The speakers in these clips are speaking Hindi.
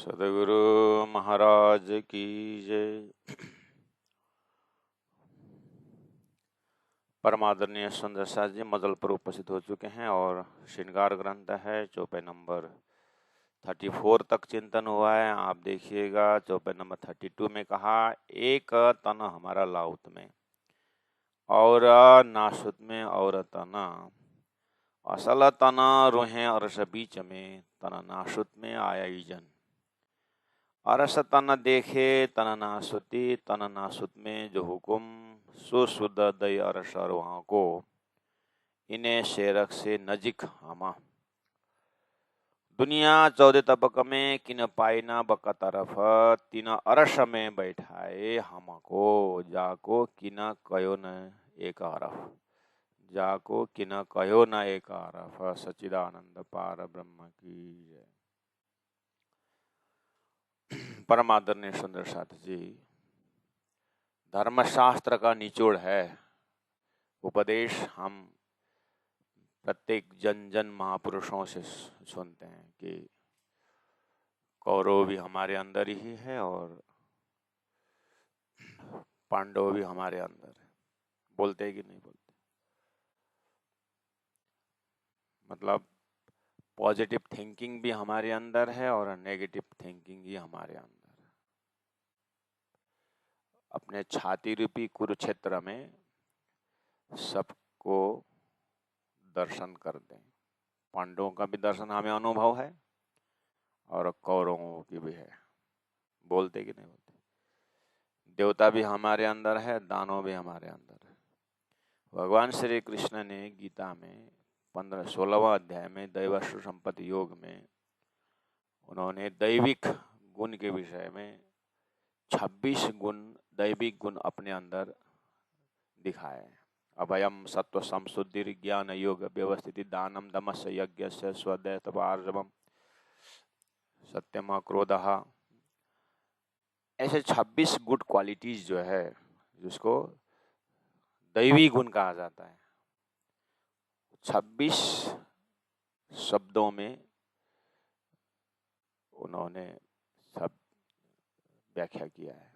सदगुरु महाराज की जय। परमादरणीय सुंदर साथ जी मदल पर उपस्थित हो चुके हैं और श्रृंगार ग्रंथ है चौपाई नंबर 34 तक चिंतन हुआ है। आप देखिएगा चौपाई नंबर 32 में कहा एक तन हमारा लाउत में और नासुत में और तना असल तना रोहे अरस बीच में तना नासुत में आया जन अरस तन देखे तना नासुती तना नासुत में जो हुकुम सुशुद्ध दय अरस वहाँ को इन्हें शेरक से नजिक हमा दुनिया 14 तबक में किन पाइना बक तरफ तीन अरस में बैठाए हमको जाको किन कयो न एक अरफ जाको किन कयो न एक अरफ। सच्चिदानंद पार ब्रह्म की जय। परमादरणीय सुंदर साथ जी, धर्मशास्त्र का निचोड़ है उपदेश। हम प्रत्येक जन जन महापुरुषों से सुनते हैं कि कौरव भी हमारे अंदर ही है और पांडव भी हमारे अंदर है। बोलते कि नहीं बोलते? मतलब पॉजिटिव थिंकिंग भी हमारे अंदर है और नेगेटिव थिंकिंग भी हमारे अंदर है। अपने छाती रूपी कुरुक्षेत्र में सबको दर्शन कर दें। पांडवों का भी दर्शन हमें अनुभव है और कौरवों की भी है। बोलते कि नहीं बोलते? देवता भी हमारे अंदर है, दानव भी हमारे अंदर है। भगवान श्री कृष्ण ने गीता में 16वां अध्याय में दैवासुर संपत्ति योग में उन्होंने दैविक गुण के विषय में 26 गुण दैविक गुण अपने अंदर दिखाए। अभयम सत्व संशुद्धि ज्ञान योग व्यवस्थिति दानम दमस यज्ञ स्वदय तपार्जवम सत्यम क्रोधः, ऐसे 26 गुड क्वालिटीज जो है जिसको दैवी गुण कहा जाता है, 26 शब्दों में उन्होंने सब व्याख्या किया है।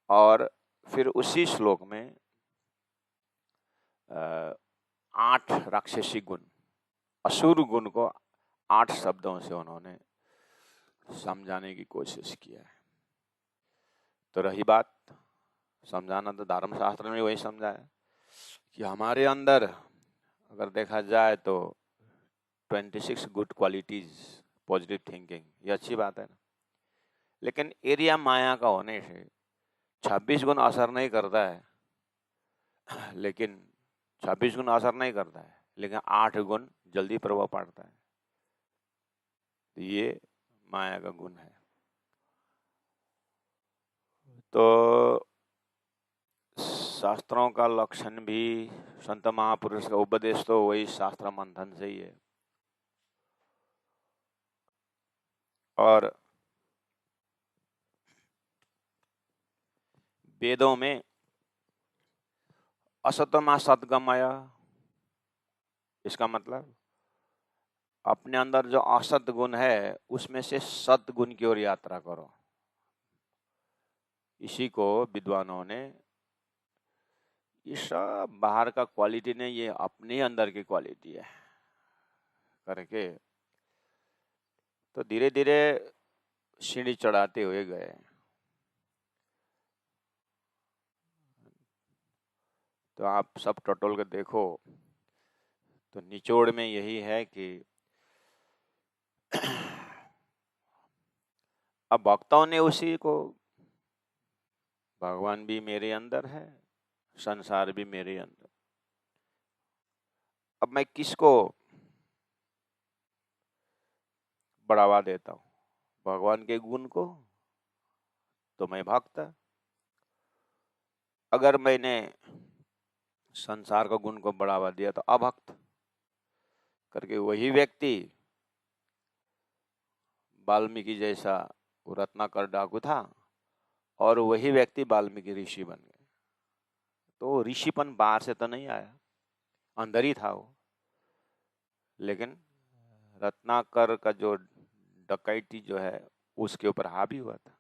और फिर उसी श्लोक में 8 राक्षसी गुण असुर गुण को 8 शब्दों से उन्होंने समझाने की कोशिश किया है। तो रही बात समझाना, तो धर्मशास्त्र में वही समझाया कि हमारे अंदर अगर देखा जाए तो 26 गुड क्वालिटीज पॉजिटिव थिंकिंग, ये अच्छी बात है ना। लेकिन एरिया माया का होने से 26 गुण असर नहीं करता है, लेकिन 26 गुण असर नहीं करता है, लेकिन 8 गुण जल्दी प्रभाव पड़ता है। तो ये माया का गुण है। तो शास्त्रों का लक्षण भी, संत महापुरुष का उपदेश तो वही शास्त्र मंथन से ही है। और वेदों में असतमा सद्गमय, इसका मतलब अपने अंदर जो असत गुण है उसमें से सत गुण की ओर यात्रा करो। इसी को विद्वानों ने, ये सब बाहर का क्वालिटी नहीं, ये अपने अंदर की क्वालिटी है करके तो धीरे धीरे सीढ़ी चढ़ाते हुए गए। तो आप सब टोटल के देखो तो निचोड़ में यही है कि अब भक्तों ने उसी को, भगवान भी मेरे अंदर है, संसार भी मेरे अंदर, अब मैं किसको बढ़ावा देता हूं? भगवान के गुण को, तो मैं भक्त। अगर मैंने संसार का गुण को बढ़ावा दिया तो अभक्त करके वही व्यक्ति वाल्मीकि जैसा रत्नाकर डाकू था और वही व्यक्ति वाल्मीकि ऋषि बन गए। तो ऋषिपन बाहर से तो नहीं आया, अंदर ही था वो। लेकिन रत्नाकर का जो डकैती जो है उसके ऊपर हावी हुआ था।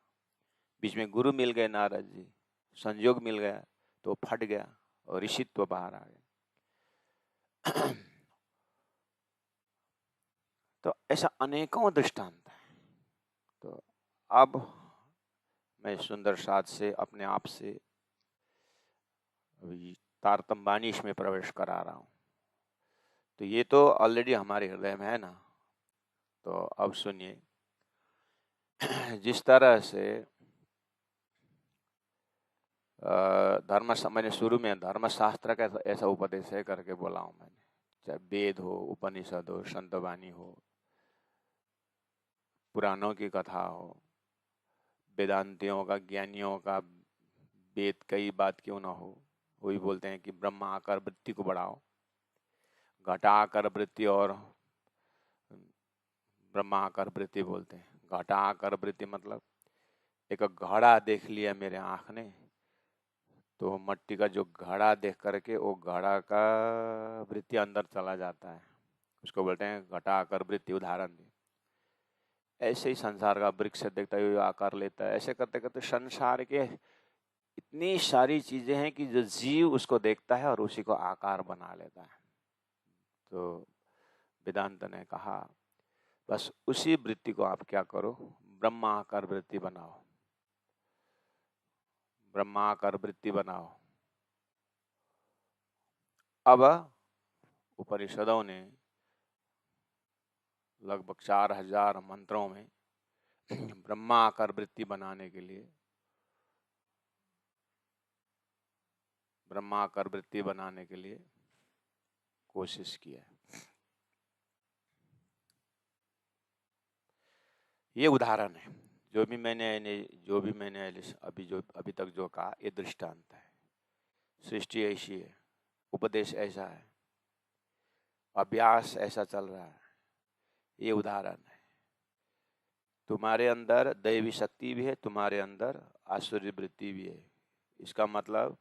बीच में गुरु मिल गए नारद जी, संयोग मिल गया तो फट गया और ऋषित्व बाहर आ गया। तो ऐसा अनेकों दृष्टांत है। तो अब मैं सुंदर साथ से अपने आप से अभी तारतम्य में प्रवेश करा रहा हूं। तो ये तो ऑलरेडी हमारे हृदय में है ना। तो अब सुनिए, जिस तरह से मैंने शुरू में धर्मशास्त्र का ऐसा उपदेश है करके बोला हूं मैंने, चाहे वेद हो, उपनिषद हो, संतवाणी हो, पुराणों की कथा हो, वेदांतियों का, ज्ञानियों का वेद कई बात क्यों ना हो, वो भी बोलते हैं कि ब्रह्म आकार वृत्ति को बढ़ाओ। घटाकर वृत्ति और ब्रह्माकार वृत्ति बोलते हैं। घटाकर वृत्ति मतलब एक घड़ा देख लिया मेरे आंख ने, तो मट्टी का जो घड़ा देख करके वो घड़ा का वृत्ति अंदर चला जाता है, उसको बोलते हैं घटाकर वृत्ति। उदाहरण दी, ऐसे ही संसार का वृक्ष देखता हुआ आकार लेता है। ऐसे करते करते संसार के इतनी सारी चीजें हैं कि जो जीव उसको देखता है और उसी को आकार बना लेता है। तो वेदांत ने कहा बस उसी वृत्ति को आप क्या करो, ब्रह्माकार वृत्ति बनाओ, ब्रह्माकार वृत्ति बनाओ। अब उपनिषदों ने लगभग 4000 मंत्रों में ब्रह्माकार वृत्ति बनाने के लिए, ब्रह्माकार वृत्ति बनाने के लिए कोशिश की है। ये उदाहरण है। जो भी मैंने अभी तक जो कहा, ये दृष्टांत है। सृष्टि ऐसी है, उपदेश ऐसा है, अभ्यास ऐसा चल रहा है, ये उदाहरण है। तुम्हारे अंदर दैवी शक्ति भी है, तुम्हारे अंदर आसुरी वृत्ति भी है। इसका मतलब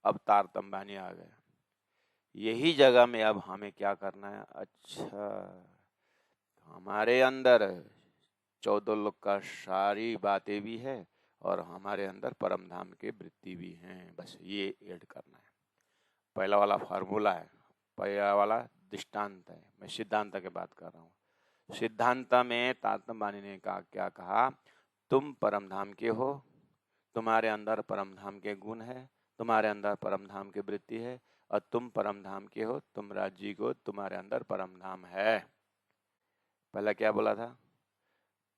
अब तारतम्य आ गया। यही जगह में अब हमें क्या करना है? अच्छा, हमारे अंदर 14 लोक का सारी बातें भी है और हमारे अंदर परम धाम के वृत्ति भी हैं। बस ये ऐड करना है। पहला वाला फार्मूला है, पहला वाला दृष्टांत है। मैं सिद्धांत की बात कर रहा हूँ। सिद्धांत में तारतम्य ने क्या कहा? तुम परम धाम के हो, तुम्हारे अंदर परम धाम के गुण है, तुम्हारे अंदर परम धाम की वृत्ति है, और तुम परम धाम के हो, तुम राज्य को, तुम्हारे अंदर परम धाम है। पहला क्या बोला था?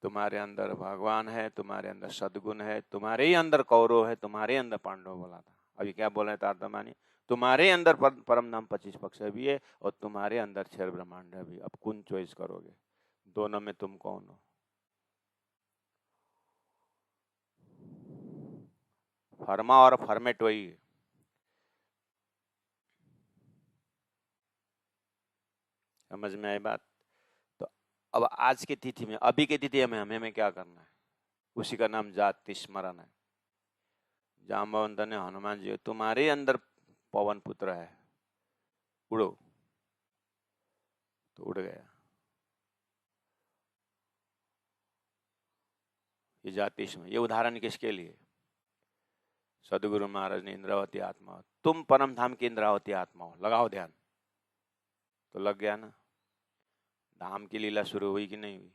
तुम्हारे अंदर भगवान है, तुम्हारे अंदर सद्गुण है, तुम्हारे ही अंदर कौरव है, तुम्हारे अंदर पांडव बोला था। अभी क्या बोल रहे तारतम्य? तुम्हारे अंदर परम धाम 25 पक्ष भी है और तुम्हारे अंदर 6 ब्रह्मांड भी। अब कौन चॉइस करोगे? दोनों में तुम कौन हो? फर्मा और फॉर्मेट वही है। समझ में आई बात? तो अब आज की तिथि में, अभी की तिथि में हमें क्या करना है? उसी का नाम जाति स्मरण है। जाम्बवंत ने हनुमान जी, तुम्हारे अंदर पवन पुत्र है, उड़ो, तो उड़ गया। ये जाति स्मरण। ये उदाहरण किसके लिए? सदगुरु महाराज ने इंद्रावती आत्मा, तुम परम धाम की इंद्रावती आत्मा हो, लगाओ ध्यान। तो लग गया ना? धाम की लीला शुरू हुई कि नहीं हुई?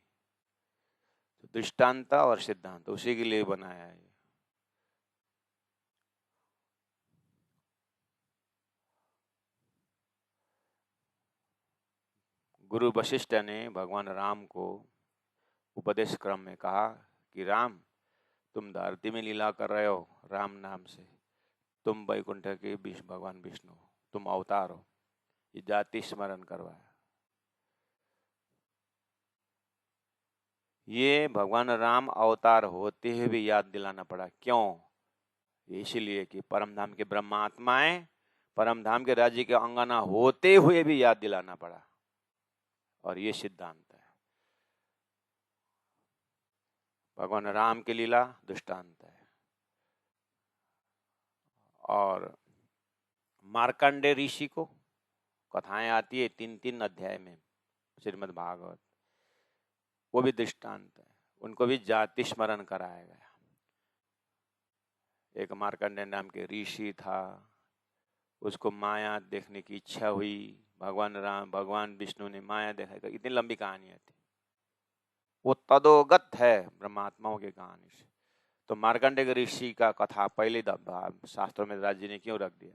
तो दृष्टांत और सिद्धांत उसी के लिए बनाया है। गुरु वशिष्ठ ने भगवान राम को उपदेश क्रम में कहा कि राम, तुम धरती में लीला कर रहे हो राम नाम से, तुम वैकुंठ के भगवान विष्णु, तुम अवतार हो। ये जाति स्मरण करवाया। ये भगवान राम अवतार होते हुए भी याद दिलाना पड़ा। क्यों? इसीलिए कि परम धाम के ब्रह्मात्माएं परम धाम के राज्य के अंगना होते हुए भी याद दिलाना पड़ा। और ये सिद्धांत है। भगवान राम की लीला दृष्टांत है। और मार्कंडे ऋषि को कथाएं आती है 3-3 अध्याय में श्रीमद् भागवत, वो भी दृष्टांत है। उनको भी जाति स्मरण कराया गया। एक मार्कंडेय नाम के ऋषि था, उसको माया देखने की इच्छा हुई, भगवान विष्णु ने माया देखा। इतनी लंबी कहानी थी, वो तदोगत है ब्रह्मात्माओं की कहानी से। तो मार्कंडेय ऋषि का कथा पहले शास्त्रों में राज जी ने क्यों रख दिया?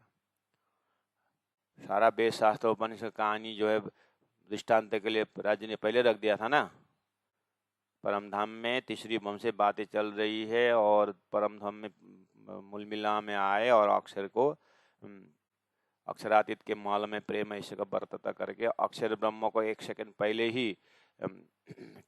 सारा वेद शास्त्र उपनिषद कहानी जो है दृष्टांत के लिए राज्य ने पहले रख दिया था ना। परमधाम में तीसरी भम से बातें चल रही है और परमधाम में मूल मिला में आए और अक्षर को अक्षरातीत के मॉल में प्रेम ऐसे का बर्तता करके अक्षर ब्रह्म को एक सेकंड पहले ही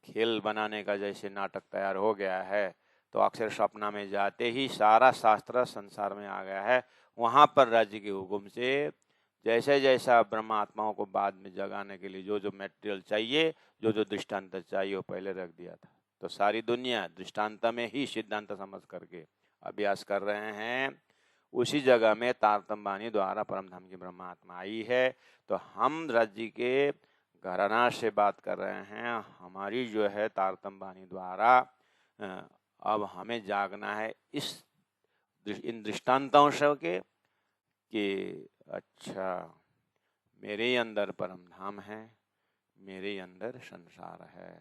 खेल बनाने का जैसे नाटक तैयार हो गया है। तो अक्षर सपना में जाते ही सारा शास्त्र संसार में आ गया है। वहां पर राज्य के हुक्म से जैसे जैसा ब्रह्मात्माओं को बाद में जगाने के लिए जो जो मटेरियल चाहिए, जो जो दृष्टांत चाहिए, वो पहले रख दिया था। तो सारी दुनिया दृष्टांत में ही सिद्धांत समझ करके अभ्यास कर रहे हैं। उसी जगह में तारतम्य वाणी द्वारा परमधाम की ब्रह्मात्मा आई है। तो हम राज्य के घराना से बात कर रहे हैं। हमारी जो है तारतम्य वाणी द्वारा अब हमें जागना है इन दृष्टांतों से कि अच्छा मेरे अंदर परमधाम है, मेरे अंदर संसार है।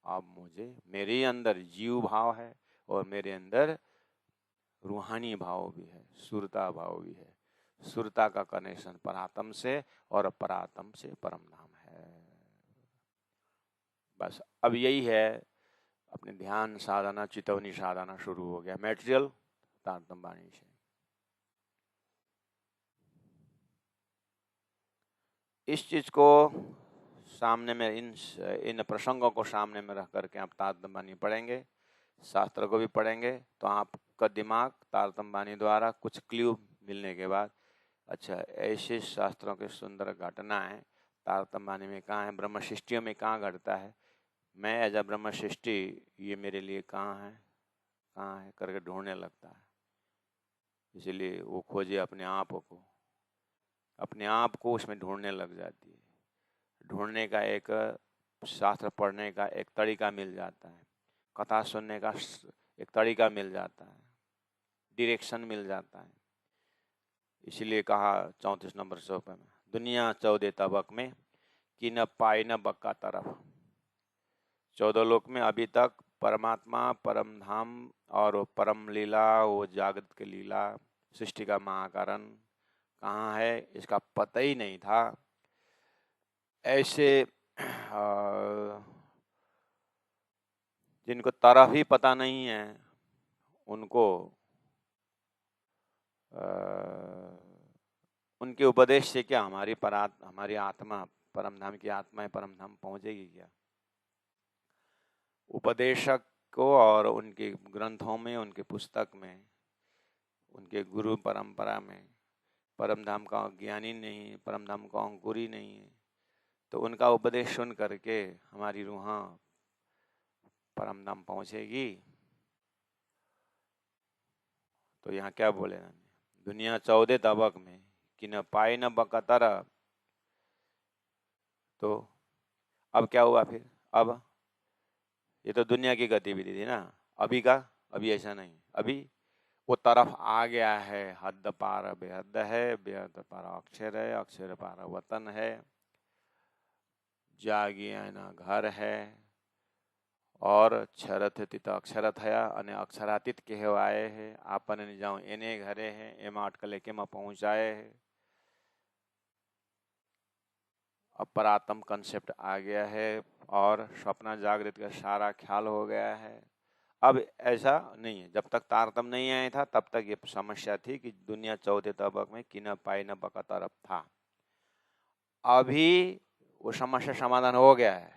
अब मुझे मेरे अंदर जीव भाव है और मेरे अंदर रूहानी भाव भी है, सुरता भाव भी है। सुरता का कनेक्शन परात्म से और परात्म से परमधाम है। बस अब यही है, अपने ध्यान साधना चितवनी साधना शुरू हो गया। मटेरियल तारतम्य वाणी से इस चीज को सामने में इन प्रसंगों को सामने में रख करके आप तारतम्य वाणी पढ़ेंगे, शास्त्र को भी पढ़ेंगे, तो आपका दिमाग तारतम्य वाणी द्वारा कुछ क्ल्यू मिलने के बाद अच्छा ऐसे शास्त्रों के सुंदर घटना है तारतम्य वाणी में कहाँ है, ब्रह्म सृष्टियों में कहाँ घटता है, मैं एज अ ब्रह्म सृष्टि ये मेरे लिए कहाँ है करके ढूंढने लगता है। इसीलिए वो खोजे अपने आप को उसमें ढूंढने लग जाती है। ढूंढने का एक शास्त्र पढ़ने का एक तरीका मिल जाता है, कथा सुनने का एक तरीका मिल जाता है, डायरेक्शन मिल जाता है। इसीलिए कहा 34 नंबर सोपे में, दुनिया 14 तबक में कि न पाई न बक्का तरफ। 14 लोक में अभी तक परमात्मा, परमधाम और परम लीला, वो जागृत की लीला, सृष्टि का महाकारण कहाँ है इसका पता ही नहीं था। ऐसे जिनको तरफ ही पता नहीं है उनको उनके उपदेश से क्या हमारी आत्मा परमधाम की आत्मा है, परमधाम पहुंचेगी क्या? उपदेशक को और उनके ग्रंथों में, उनके पुस्तक में, उनके गुरु परंपरा में परमधाम का ज्ञानी नहीं, परमधाम का अंकुरी नहीं है। तो उनका उपदेश सुन करके हमारी रूहां परमधाम पहुंचेगी। तो यहाँ क्या बोले, दुनिया 14 तबक में कि न पाए न बकतर। तो अब क्या हुआ फिर? अब ये तो दुनिया की गतिविधि थी ना, अभी ऐसा नहीं। अभी वो तरफ आ गया है, हद पार बेहद है, बेहद पार अक्षर है, अक्षर पार वतन है, जागिया ना घर है और क्षरथ अक्षर थया અને અક્ષરાતીત કહેવાય है। आपने जाऊं एने घरे है एम अटकले के में पहुंचाए है। अपरात्म कंसेप्ट आ गया है और सपना जागृत का सारा ख्याल हो गया है। अब ऐसा नहीं है, जब तक तारतम्य नहीं आया था तब तक ये समस्या थी कि दुनिया 14 तबक में कि न पाई न बका तरफ था। अभी वो समस्या समाधान हो गया है,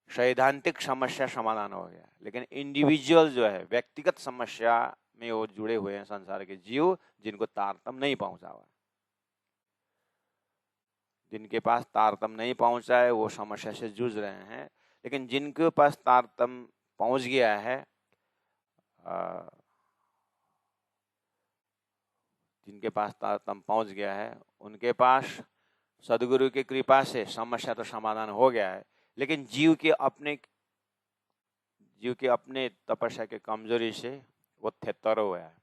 सैद्धांतिक समस्या समाधान हो गया, लेकिन इंडिविजुअल जो है व्यक्तिगत समस्या में वो जुड़े हुए हैं संसार के जीव, जिनको तारतम्य नहीं पहुंचा हुआ, जिनके पास तारतम्य नहीं पहुंचा है वो समस्या से जूझ रहे हैं। लेकिन जिनके पास तारतम्य पहुंच गया है, जिनके पास तारतम्य पहुंच गया है उनके पास सदगुरु की कृपा से समस्या तो समाधान हो गया है। लेकिन जीव के अपने जीव के अपने तपस्या के कमजोरी से वो थेतर हुआ है।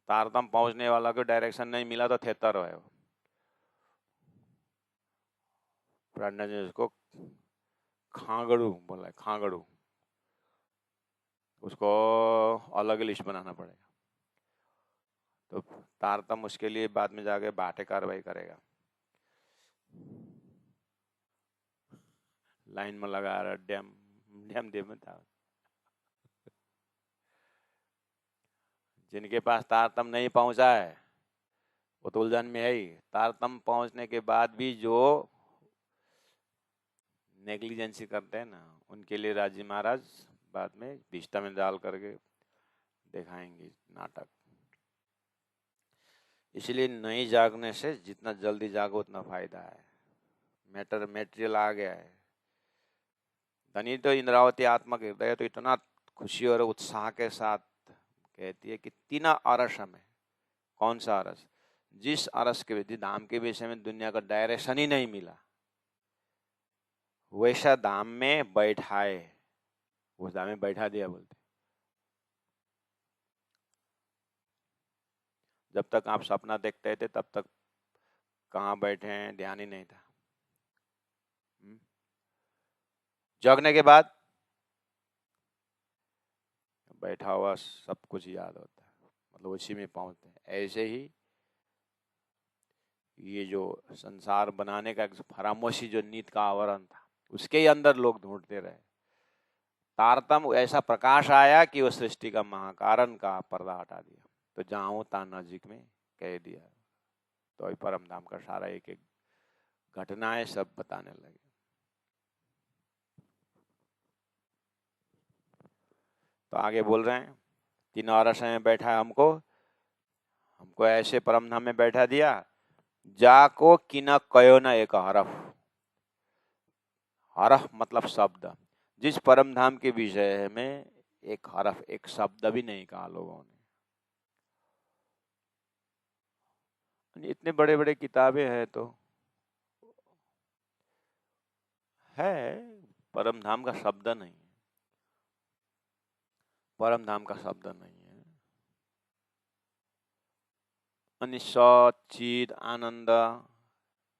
तारतम पहुंचने वाला को डायरेक्शन नहीं मिला तो थेतर है वो। प्राज्ञा जी उसको खांगड़ू बोला है, खांगड़ू। उसको अलग लिस्ट बनाना पड़ेगा। तो तारतम उसके लिए बाद में जाके बाटे कार्रवाई करेगा। लाइन में लगा रहा डैम डैम दे में था। जिनके पास तारतम नहीं पहुंचा है वो तो उलझन में है ही। तारतम पहुंचने के बाद भी जो नेग्लिजेंसी करते हैं ना, उनके लिए राजी महाराज बाद में विष्टा में डाल करके दिखाएंगे नाटक। इसलिए नहीं जागने से जितना जल्दी जागो उतना फायदा है। मेटेरियल आ गया है। धनी तो इंद्रावती आत्मक हृदय तो इतना खुशी और उत्साह के साथ कहती है कि 3 अरस हमें। कौन सा अरस? जिस अरस के विधि धाम के विषय में दुनिया का डायरेक्शन ही नहीं मिला, वैसा धाम में बैठाए, उस धाम में बैठा दिया बोलते। जब तक आप सपना देखते थे तब तक कहाँ बैठे हैं ध्यान ही नहीं था। जगने के बाद बैठा हुआ सब कुछ याद होता है, मतलब उसी में पहुंचते हैं। ऐसे ही ये जो संसार बनाने का फरामोशी जो नीत का आवरण था, उसके ही अंदर लोग ढूंढते रहे। तारतम ऐसा प्रकाश आया कि वो सृष्टि का महाकारण का पर्दा हटा दिया। तो जाऊं ता नजीक में कह दिया। तो परम धाम का सारा एक एक घटनाएं सब बताने लगे। तो आगे बोल रहे हैं 3 अरस में बैठा हमको ऐसे परम धाम में बैठा दिया। जाको किन कयो न एक हरफ। हरफ मतलब शब्द। जिस परम धाम के विषय में एक हरफ, एक शब्द भी नहीं कहा लोगों ने। इतने बड़े बड़े किताबें हैं तो है, परम धाम का शब्द नहीं है। परम धाम का शब्द नहीं है। सत चिद आनंद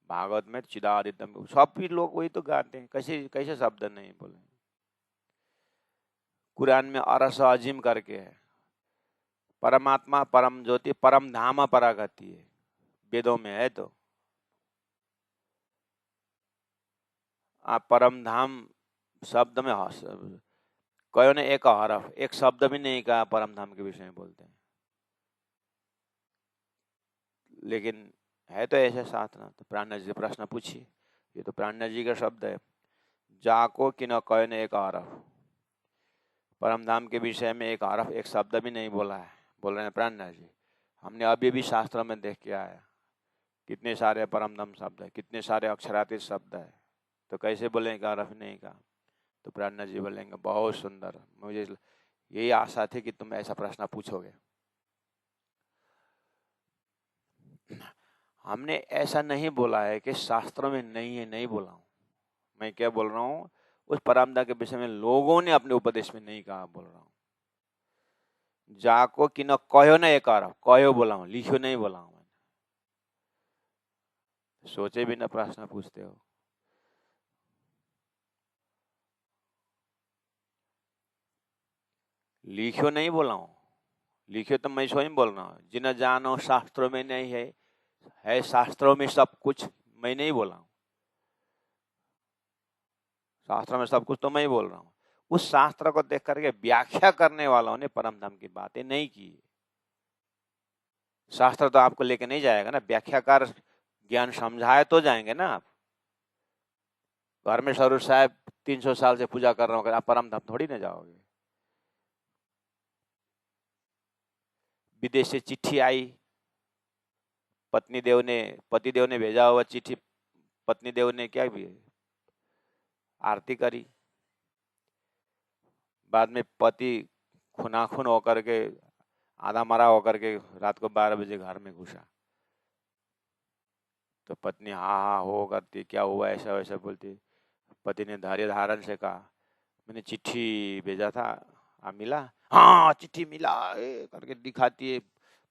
भागवत में चिदादित्यम सब भी लोग वही तो गाते हैं। कैसे कैसे शब्द नहीं बोले। कुरान में अरस अजीम करके है। परमात्मा परम ज्योति परम धाम परागति है, वेदों में है। तो आप परम धाम शब्द में कयो ने एक हरफ, एक शब्द भी नहीं कहा परम धाम के विषय में बोलते हैं। लेकिन है तो ऐसे साधना। तो प्राणा जी से प्रश्न पूछिए। ये तो प्राणा जी का शब्द है। जाको कि न कयो ने एक हरफ। परम धाम के विषय में एक हरफ, एक शब्द भी नहीं बोला है। बोल रहे हैं प्राणा जी, हमने अभी भी शास्त्र में देख के आया कितने सारे परम धाम शब्द है, कितने सारे अक्षरातीत शब्द है। तो कैसे बोलेंगे हरफ नहीं कहा। तो प्राणा जी बोलेंगे बहुत सुंदर, मुझे यही आशा थी कि तुम ऐसा प्रश्न पूछोगे। हमने ऐसा नहीं बोला है कि शास्त्रों में नहीं है, नहीं बोला हूं मैं। क्या बोल रहा हूं, उस परमदा के विषय में लोगों ने अपने उपदेश में नहीं कहा बोल रहा हूं। जाको कि न कहो ना एक और कहो बोला हूं, लिखो नहीं बोला हूं मैंने। सोचे भी ना प्रश्न पूछते हो। लिखो नहीं बोला हूं। लिखो तो मैं स्वयं बोल रहा हूं। जिन जानो शास्त्रों में नहीं है शास्त्रों में सब कुछ, मैं नहीं बोला हूं। शास्त्र में सब कुछ तो मैं ही बोल रहा हूं। उस शास्त्र को देख करके व्याख्या करने वालों ने परम धाम की बातें नहीं की। शास्त्र तो आपको लेके नहीं जाएगा ना, व्याख्याकार ज्ञान समझाए तो जाएंगे ना। आप घर में स्वरूप साहब 300 साल से पूजा कर रहे हो, आप परम धाम थोड़ी ना जाओगे। विदेश से चिट्ठी आई, पतिदेव ने भेजा हुआ चिट्ठी, पत्नी देव ने क्या भी आरती करी। बाद में पति खुनाखुन होकर के, आधा मरा होकर के रात को 12 बजे घर में घुसा। तो पत्नी हाँ हाँ हो करती, क्या हुआ ऐसा वैसा बोलती। पति ने धैर्य धारण से कहा, मैंने चिट्ठी भेजा था, आप मिला? हाँ चिट्ठी मिला करके दिखाती है,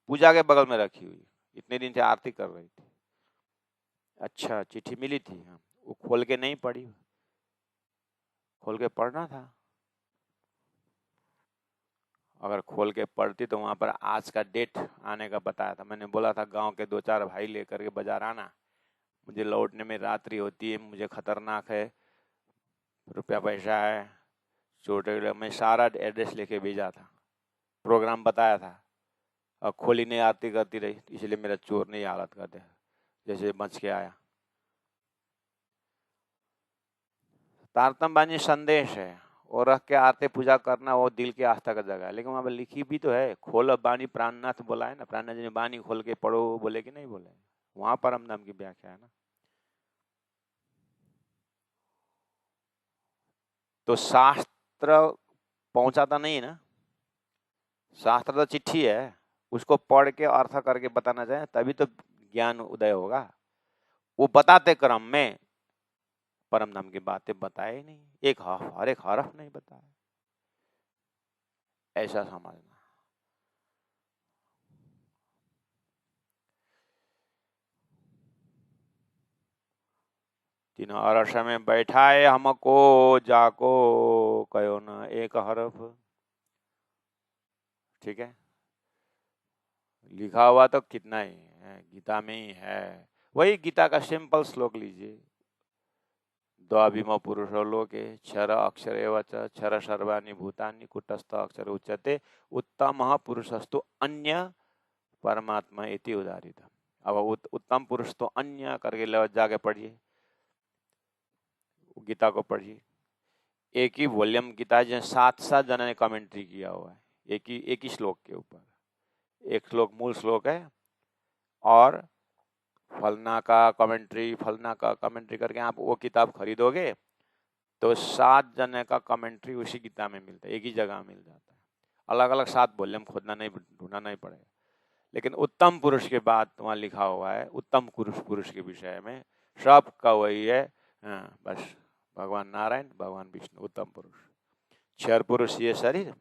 पूजा के बगल में रखी हुई, इतने दिन से आरती कर रही थी। अच्छा चिट्ठी मिली थी? हाँ। वो खोल के नहीं पढ़ी, खोल के पढ़ना था। अगर खोल के पढ़ती तो वहां पर आज का डेट आने का बताया था। मैंने बोला था गांव के 2-4 भाई लेकर के बाजार आना, मुझे लौटने में रात्रि होती है, मुझे खतरनाक है, रुपया पैसा है, चोट, मैं सारा एड्रेस लेके भेजा था, प्रोग्राम बताया था। और खोली नहीं आरती करती रही, इसलिए मेरा चोर नहीं हालत कर दे, जैसे बच के आया। तारतम बानी संदेश है, और रख के आरती पूजा करना वो दिल की आस्था का जगह है। लेकिन वहां पर लिखी भी तो है, खोल बानी प्राणनाथ बोला है ना, प्राणनाथ जी ने बानी खोल के पढ़ो बोले कि नहीं बोले? वहां परम धाम की व्याख्या है ना। तो शास्त्र पहुंचाता नहीं है ना, शास्त्र तो चिट्ठी है, उसको पढ़ के अर्थ करके बताना चाहिए, तभी तो ज्ञान उदय होगा। वो बताते क्रम में परम धाम की बातें बताए ही नहीं, हर एक हरफ नहीं बताया, ऐसा समझना। तीन अरस में बैठाए हमको, जाको कहो न एक हरफ। ठीक है, लिखा हुआ तो कितना ही है, गीता में ही है। वही गीता का सिंपल श्लोक लीजिए, द्वाभिमो पुरुषो लोके क्षर अक्षर एवच क्षर सर्वाणि भूतानि कुटस्थ अक्षर उच्यते उत्तम पुरुषस्तु अन्य परमात्मा इति उदाहरित। अब उत्तम पुरुष तो अन्य करके जाके पढ़िए, गीता को पढ़िए। एक ही वॉल्यूम गीता है, 7 जनों ने कमेंट्री किया हुआ है एक ही श्लोक के ऊपर। एक श्लोक मूल श्लोक है, और फलना का कमेंट्री करके आप वो किताब खरीदोगे तो 7 जने का कमेंट्री उसी गीता में मिलता है, एक ही जगह मिल जाता है। अलग अलग 7 वॉल्यूम ढूंढना नहीं पड़ेगा। लेकिन उत्तम पुरुष के बाद वहाँ लिखा हुआ है, उत्तम पुरुष के विषय में सब का वही है। हाँ, बस भगवान नारायण, भगवान विष्णु उत्तम पुरुष। क्षर पुरुष ये शरीर,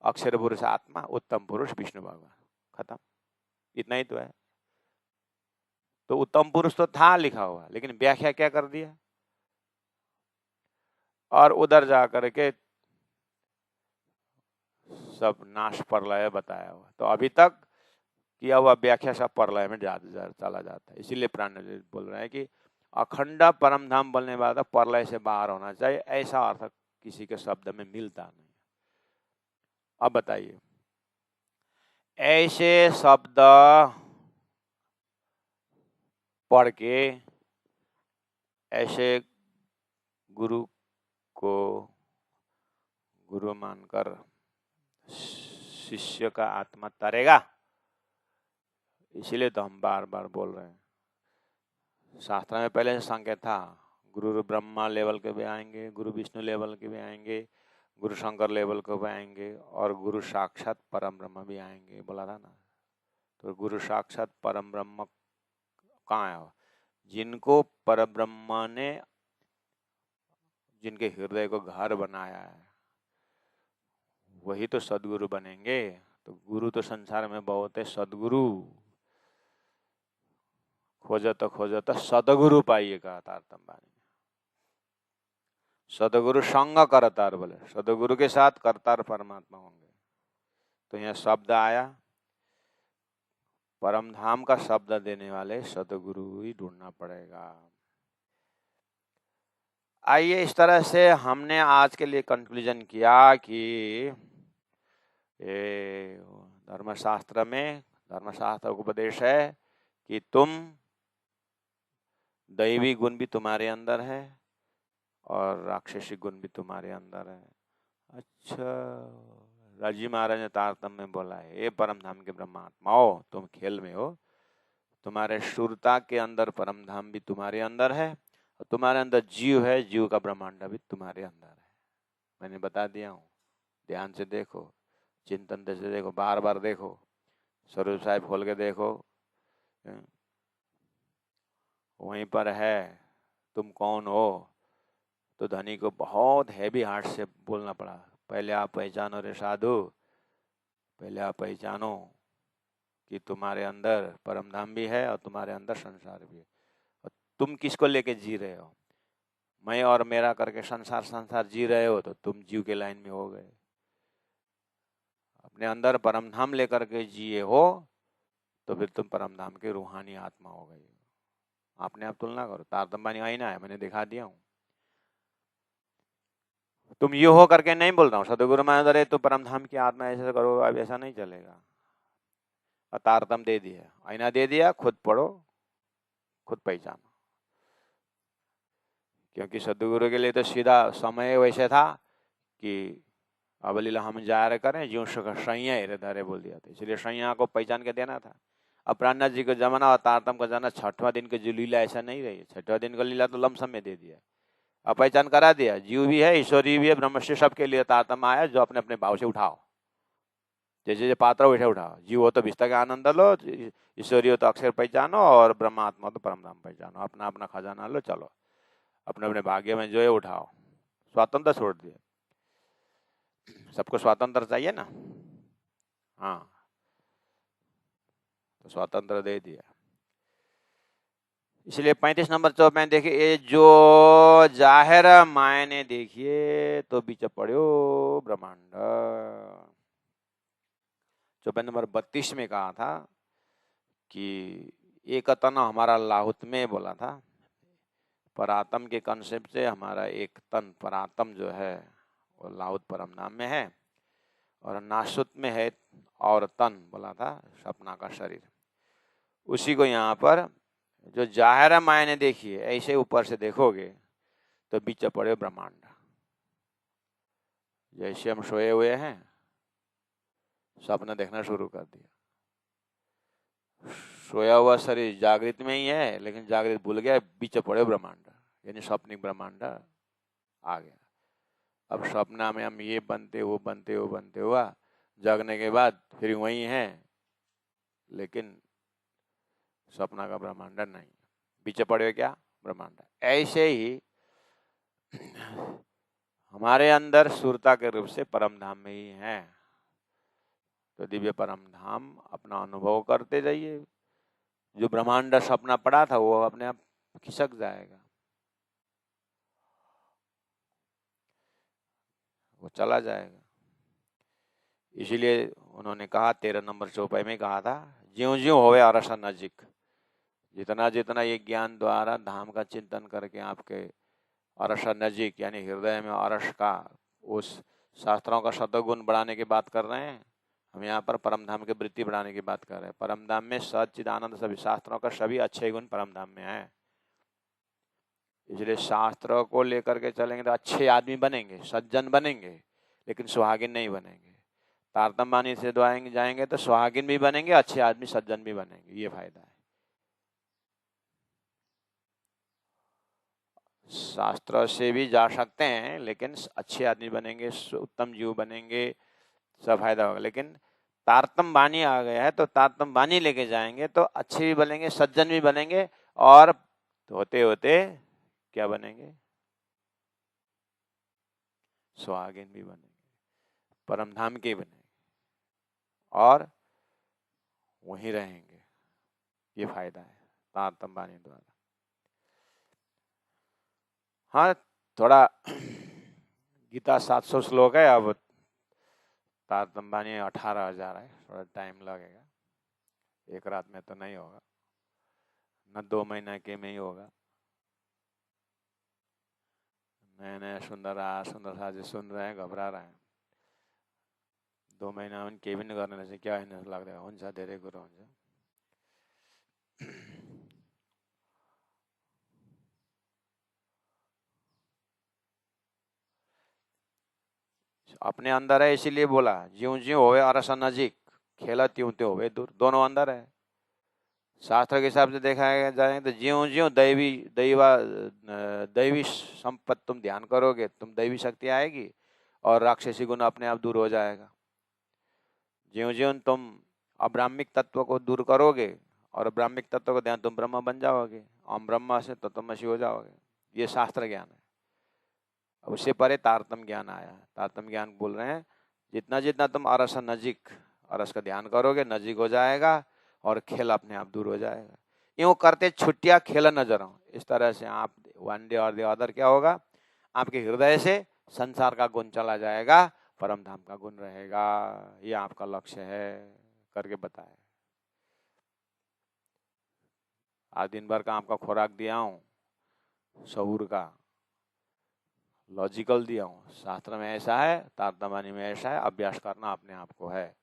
अक्षर पुरुष आत्मा, उत्तम पुरुष विष्णु भगवान, खत्म, इतना ही तो है। तो उत्तम पुरुष तो था लिखा हुआ, लेकिन व्याख्या क्या कर दिया, और उधर जा करके सब नाश प्रलय बताया हुआ। तो अभी तक किया हुआ व्याख्या सब प्रलय में चला जाता है। इसीलिए प्राण बोल रहे हैं कि अखंड परम धाम बोलने वाला प्रलय से बाहर होना चाहिए, ऐसा अर्थ किसी के शब्द में मिलता नहीं। अब बताइए, ऐसे शब्द पढ़ के ऐसे गुरु को गुरु मानकर शिष्य का आत्मा तरेगा? इसीलिए तो हम बार बार बोल रहे हैं, शास्त्र में पहले से संकेत था, गुरु ब्रह्मा लेवल के भी आएंगे, गुरु विष्णु लेवल के भी आएंगे, गुरु शंकर लेवल के भी आएंगे, और गुरु साक्षात परम ब्रह्म भी आएंगे, बोला था ना। तो गुरु साक्षात परम ब्रह्म कहाँ है? जिनको परम ब्रह्म ने जिनके हृदय को घर बनाया है, वही तो सदगुरु बनेंगे। तो गुरु तो संसार में बहुत है, सदगुरु खोजत सदगुरु पाइए, कहा तारतम बानी। सदगुरु संग करतार, बोले सदगुरु के साथ करतार परमात्मा होंगे। तो यहाँ शब्द आया, परम धाम का शब्द देने वाले सदगुरु ही ढूंढना पड़ेगा। आइए, इस तरह से हमने आज के लिए कंक्लूजन किया कि धर्मशास्त्र का उपदेश है कि तुम दैवी गुण भी तुम्हारे अंदर है और राक्षसी गुण भी तुम्हारे अंदर है। अच्छा, राजी महाराज ने तारतम में बोला है, ये परम धाम के ब्रह्मात्माओं, तुम खेल में हो, तुम्हारे शूरता के अंदर परम धाम भी तुम्हारे अंदर है, और तुम्हारे अंदर जीव है, जीव का ब्रह्मांड भी तुम्हारे अंदर है। मैंने बता दिया हूँ, ध्यान से देखो, चिंतन से देखो, बार बार देखो, स्वरूप साहिब खोल के देखो, वहीं पर है तुम कौन हो, तो धनी को बहुत हैवी हार्ट से बोलना पड़ा, पहले आप पहचानो रे साधु, पहले आप पहचानो कि तुम्हारे अंदर परमधाम भी है और तुम्हारे अंदर संसार भी है, और तुम किसको लेके जी रहे हो, मैं और मेरा करके संसार संसार जी रहे हो तो तुम जीव के लाइन में हो गए। अपने अंदर परमधाम लेकर के जिए हो तो फिर तुम परमधाम के रूहानी आत्मा हो गई। आपने आप तुलना करो, तारतम्य आईना है, मैंने दिखा दिया हूं। तुम ये हो करके नहीं बोल रहा हूँ सदगुरु महाराज अरे तो परमधाम की आत्मा ऐसे करो, अब ऐसा नहीं चलेगा। और तारतम दे दिया, आईना दे दिया, खुद पढ़ो खुद पहचानो। क्योंकि सदगुरु के लिए तो सीधा समय वैसे था कि अब लीला हम जा रहे करें जो सैया हेरे धरे बोल दिया था, इसलिए सैया को पहचान के देना था। अब प्राणनाथ जी का जमाना और तारतम का जाना, छठवां दिन की जो लीला ऐसा नहीं रही, छठवां दिन का लीला तो लमसम में दे दिया, अब पहचान करा दिया, जीव भी है ईश्वरी भी है ब्रह्मश्री, सबके लिए तारतम आया, जो अपने अपने भाव से उठाओ, जैसे जैसे पात्र वैसे उठाओ, जीव हो तो विस्तार का आनंद लो, ईश्वरी हो तो अक्षर पहचानो, और ब्रह्मात्मा तो परमधाम पहचानो, अपना अपना खजाना लो, चलो अपने अपने भाग्य में जो है उठाओ, स्वतंत्र छोड़ दिए। सबको स्वतंत्र चाहिए ना, हाँ तो स्वतंत्र दे दिया। इसलिए 35 नंबर चौप में देखिए, ये जो जाहिर मायने देखिए तो बीच पड़ो ब्रह्मांड। 54 नंबर 32 में कहा था कि एक तन हमारा लाहुत में बोला था, परात्म के कंसेप्ट से हमारा एक तन परात्म जो है वो लाहुत परम नाम में है, और नासुत में है और तन बोला था सपना का शरीर। उसी को यहाँ पर जो जाहिर मायने देखिए, ऐसे ऊपर से देखोगे तो बीच पड़े ब्रह्मांड। जैसे हम सोए हुए हैं, सपना देखना शुरू कर दिया, सोया हुआ शरीर जागृत में ही है, लेकिन जागृत भूल गया, बीच पड़े ब्रह्मांड, यानी स्वप्निक ब्रह्मांड आ गया। अब सपना में हम ये बनते वो बनते वो बनते हुआ, जागने के बाद फिर वही है, लेकिन सपना का ब्रह्मांड नहीं, पीछे पड़े क्या ब्रह्मांड। ऐसे ही हमारे अंदर सुरता के रूप से परम धाम में ही है, तो दिव्य परम धाम अपना अनुभव करते जाइए। जो ब्रह्मांड सपना पड़ा था वो अपने आप खिसक जाएगा, वो चला जाएगा। इसीलिए उन्होंने कहा 13 नंबर चौपाई में कहा था, ज्यों ज्यों होवे अरस नजीक, जितना जितना ये ज्ञान द्वारा धाम का चिंतन करके आपके अरस नजीक, यानी हृदय में अरस का, उस शास्त्रों का सतोगुण बढ़ाने की बात कर रहे हैं। हम यहाँ पर परम धाम की वृत्ति बढ़ाने की बात कर रहे हैं। परम धाम में सच्चिद आनंद, सभी शास्त्रों का सभी अच्छे गुण परम धाम में है। इसलिए शास्त्रों को लेकर के चलेंगे तो अच्छे आदमी बनेंगे, सज्जन बनेंगे, लेकिन सुहागिन नहीं बनेंगे। तारतम वाणी से द्वाएंगे जाएंगे तो सुहागिन भी बनेंगे, अच्छे आदमी सज्जन भी बनेंगे, ये फायदा है। शास्त्र से भी जा सकते हैं, लेकिन अच्छे आदमी बनेंगे, उत्तम जीव बनेंगे, सब फायदा होगा। लेकिन तारतम वाणी आ गया है तो तारतम वाणी लेके जाएंगे तो अच्छे भी बनेंगे, सज्जन भी बनेंगे, और होते होते क्या बनेंगे, सुहागिन भी बनेंगे, परमधाम के बनेंगे, और वहीं रहेंगे। ये फायदा है तारतम वाणी द्वारा। हाँ, थोड़ा गीता 700 श्लोक है, अब तारतम वाणी 18,000 है, थोड़ा टाइम लगेगा, एक रात में तो नहीं होगा, न 2 महीना के में ही होगा। नया नया सुंदर सा जो सुन रहे हैं घबरा रहे हैं, 2 महीना उनके भी नहीं करने से क्या लग रहा है, हुन्छ धेरै कुरो हुन्छ। अपने अंदर है, इसीलिए बोला ज्यों ज्यों होवे अरस नजीक, खेला त्यों त्यों होवे दूर, दोनों अंदर है। शास्त्र के हिसाब से देखा जाए तो ज्यों ज्यों दैवी संपत्ति तुम ध्यान करोगे, तुम दैवी शक्ति आएगी और राक्षसी गुण अपने आप दूर हो जाएगा। ज्यों ज्यों तुम अब्राह्मिक तत्व को दूर करोगे और ब्राह्मिक तत्व को ध्यान, तुम ब्रह्म बन जाओगे, हम ब्रह्मा से तो तुम मसी हो जाओगे। ये शास्त्र ज्ञान है। उससे परे तारतम ज्ञान आया। तारतम ज्ञान बोल रहे हैं जितना जितना तुम अरस नजीक, अरस का ध्यान करोगे नजीक हो जाएगा और खेल अपने आप दूर हो जाएगा। यूं करते छुट्टियां खेल नजर हो, इस तरह से आप वन डे और द अदर क्या होगा, आपके हृदय से संसार का गुण चला जाएगा, परम धाम का गुण रहेगा। ये आपका लक्ष्य है, करके बताए। आज दिन भर का आपका खुराक दिया हूँ, शऊर का लॉजिकल दिया हूँ। शास्त्र में ऐसा है, तारतम्य में ऐसा है, अभ्यास करना अपने आप को है।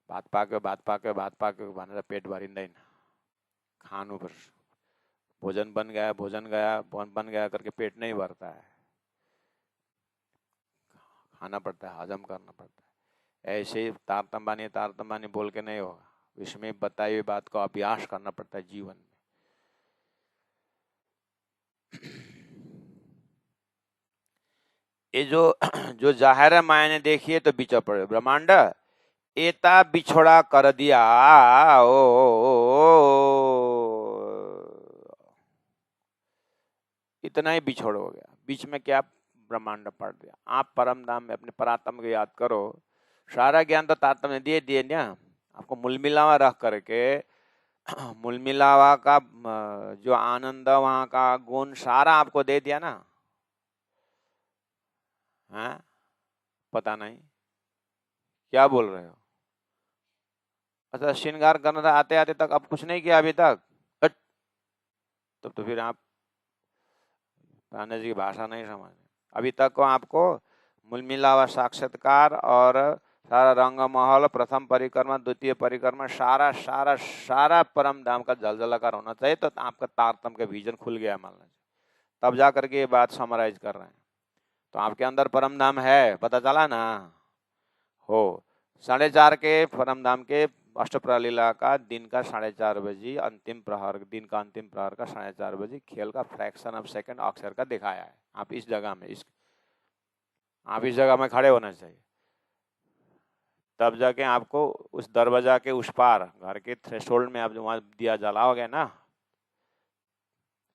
भात पाके भनेर पेट भरिँदैन। खानु पर्छ। भोजन बन गया करके पेट नहीं भरता है, खाना पड़ता है, हजम करना पड़ता है। ऐसे ही तारतम्य बोल के नहीं होगा, इसमें बताई हुई बात को अभ्यास करना पड़ता है जीवन में। ये जो जाहिर है मायने देखिए तो बिछड़ पड़े ब्रह्मांड, एता बिछोड़ा कर दिया ओ, इतना ही बिछोड़ हो गया। बीच में क्या ब्रह्मांड पड़ गया। आप परम धाम में अपने परात्म को याद करो, सारा ज्ञान तो तात्म ने दिए ना आपको। मूलमिलावा रख करके मूलमिलावा का जो आनंद, वहां का गुण सारा आपको दे दिया ना। हाँ, पता नहीं क्या बोल रहे हो। अच्छा, श्रृंगार करना था, आते आते तक अब कुछ नहीं किया अभी तक। तब तो फिर आप जी की भाषा नहीं समझ। अभी तक को आपको मूलमिलावा साक्षात्कार और सारा रंग महल, प्रथम परिक्रमा, द्वितीय परिक्रमा, सारा सारा सारा परम धाम का जलजलाकार होना चाहिए। तो आपका तारतम का विजन खुल गया मान लीजिए, तब जा करके ये बात समराइज कर रहे हैं। तो आपके अंदर परम धाम है, पता चला ना हो। 4:30 के परम धाम के अष्टप्रलीला का दिन का 4:30 बजे अंतिम प्रहर, दिन का अंतिम प्रहर का 4:30 बजे खेल का फ्रैक्शन ऑफ सेकंड अक्षर का दिखाया है। आप इस जगह में आप इस जगह में खड़े होना चाहिए, तब जाके आपको उस दरवाजा के उस पार, घर के थ्रेशोल्ड में आप वहां दिया जलाओगे ना,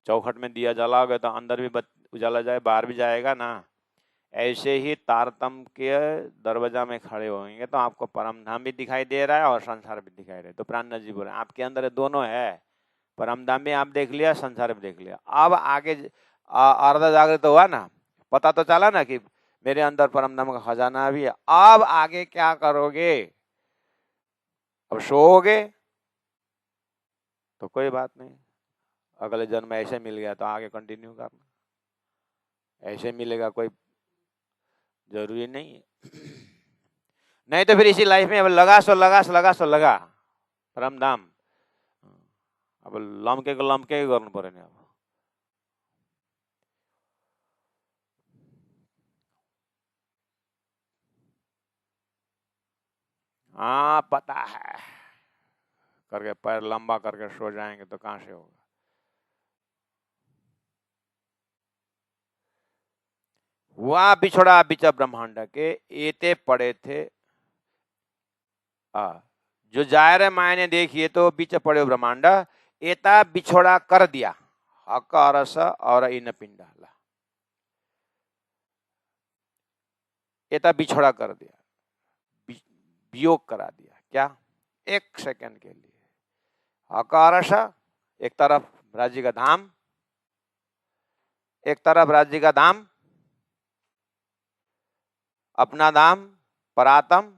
चौखट में दिया जलाओगे तो अंदर भी उजाला जाए, बाहर भी जाएगा ना। ऐसे ही तारतम के दरवाजा में खड़े होंगे तो आपको परम धाम भी दिखाई दे रहा है और संसार भी दिखाई दे रहा है। तो प्राण जी बोल रहे हैं आपके अंदर दोनों है, परम धाम भी आप देख लिया, संसार भी देख लिया। अब आगे अर्ध जागृत हुआ ना, पता तो चला ना कि मेरे अंदर परम धाम का खजाना भी है। अब आगे क्या करोगे, अब सोओगे तो कोई बात नहीं, अगले जन्म ऐसे मिल गया तो आगे कंटिन्यू करना, ऐसे मिलेगा कोई जरूरी नहीं है। नहीं तो फिर इसी लाइफ में अब लगा परम धाम, अब लम्के गर्नु पर्यो नि। अब हाँ पता है करके पैर लंबा करके सो जाएंगे तो कहां से होगा। हुआ बिछोड़ा बिच ब्रह्मांड के, एते पड़े थे जो जाहिर मायने देखिए तो बीच पड़े ब्रह्मांड, एता बिछोड़ा कर दिया हक अरस और इन पिंडा। एता बिछोड़ा कर दिया, वियोग करा दिया। क्या? 1 सेकंड के लिए। हक अरस, एक तरफ राज्य का धाम, एक तरफ राज्य का धाम, अपना धाम परातम,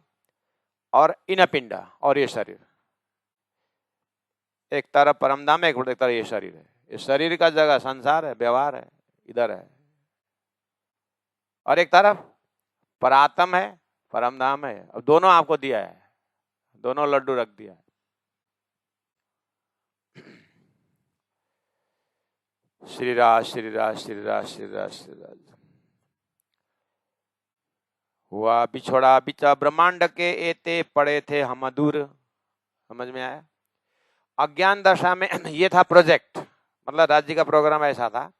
और इन पिंडा और ये शरीर। एक तरफ परम धाम है, एक तरफ ये शरीर है। इस शरीर का जगह संसार है, व्यवहार है, इधर है। और एक तरफ परातम है, परम धाम है। अब दोनों आपको दिया है, दोनों लड्डू रख दिया है। श्री राज श्री राज श्री राज श्री राज श्री राज। हुआ बिछोड़ा बिचा ब्रह्मांड के, एते पड़े थे हम दूर। समझ में आया? अज्ञान दशा में ये था प्रोजेक्ट, मतलब राज्य का प्रोग्राम ऐसा था,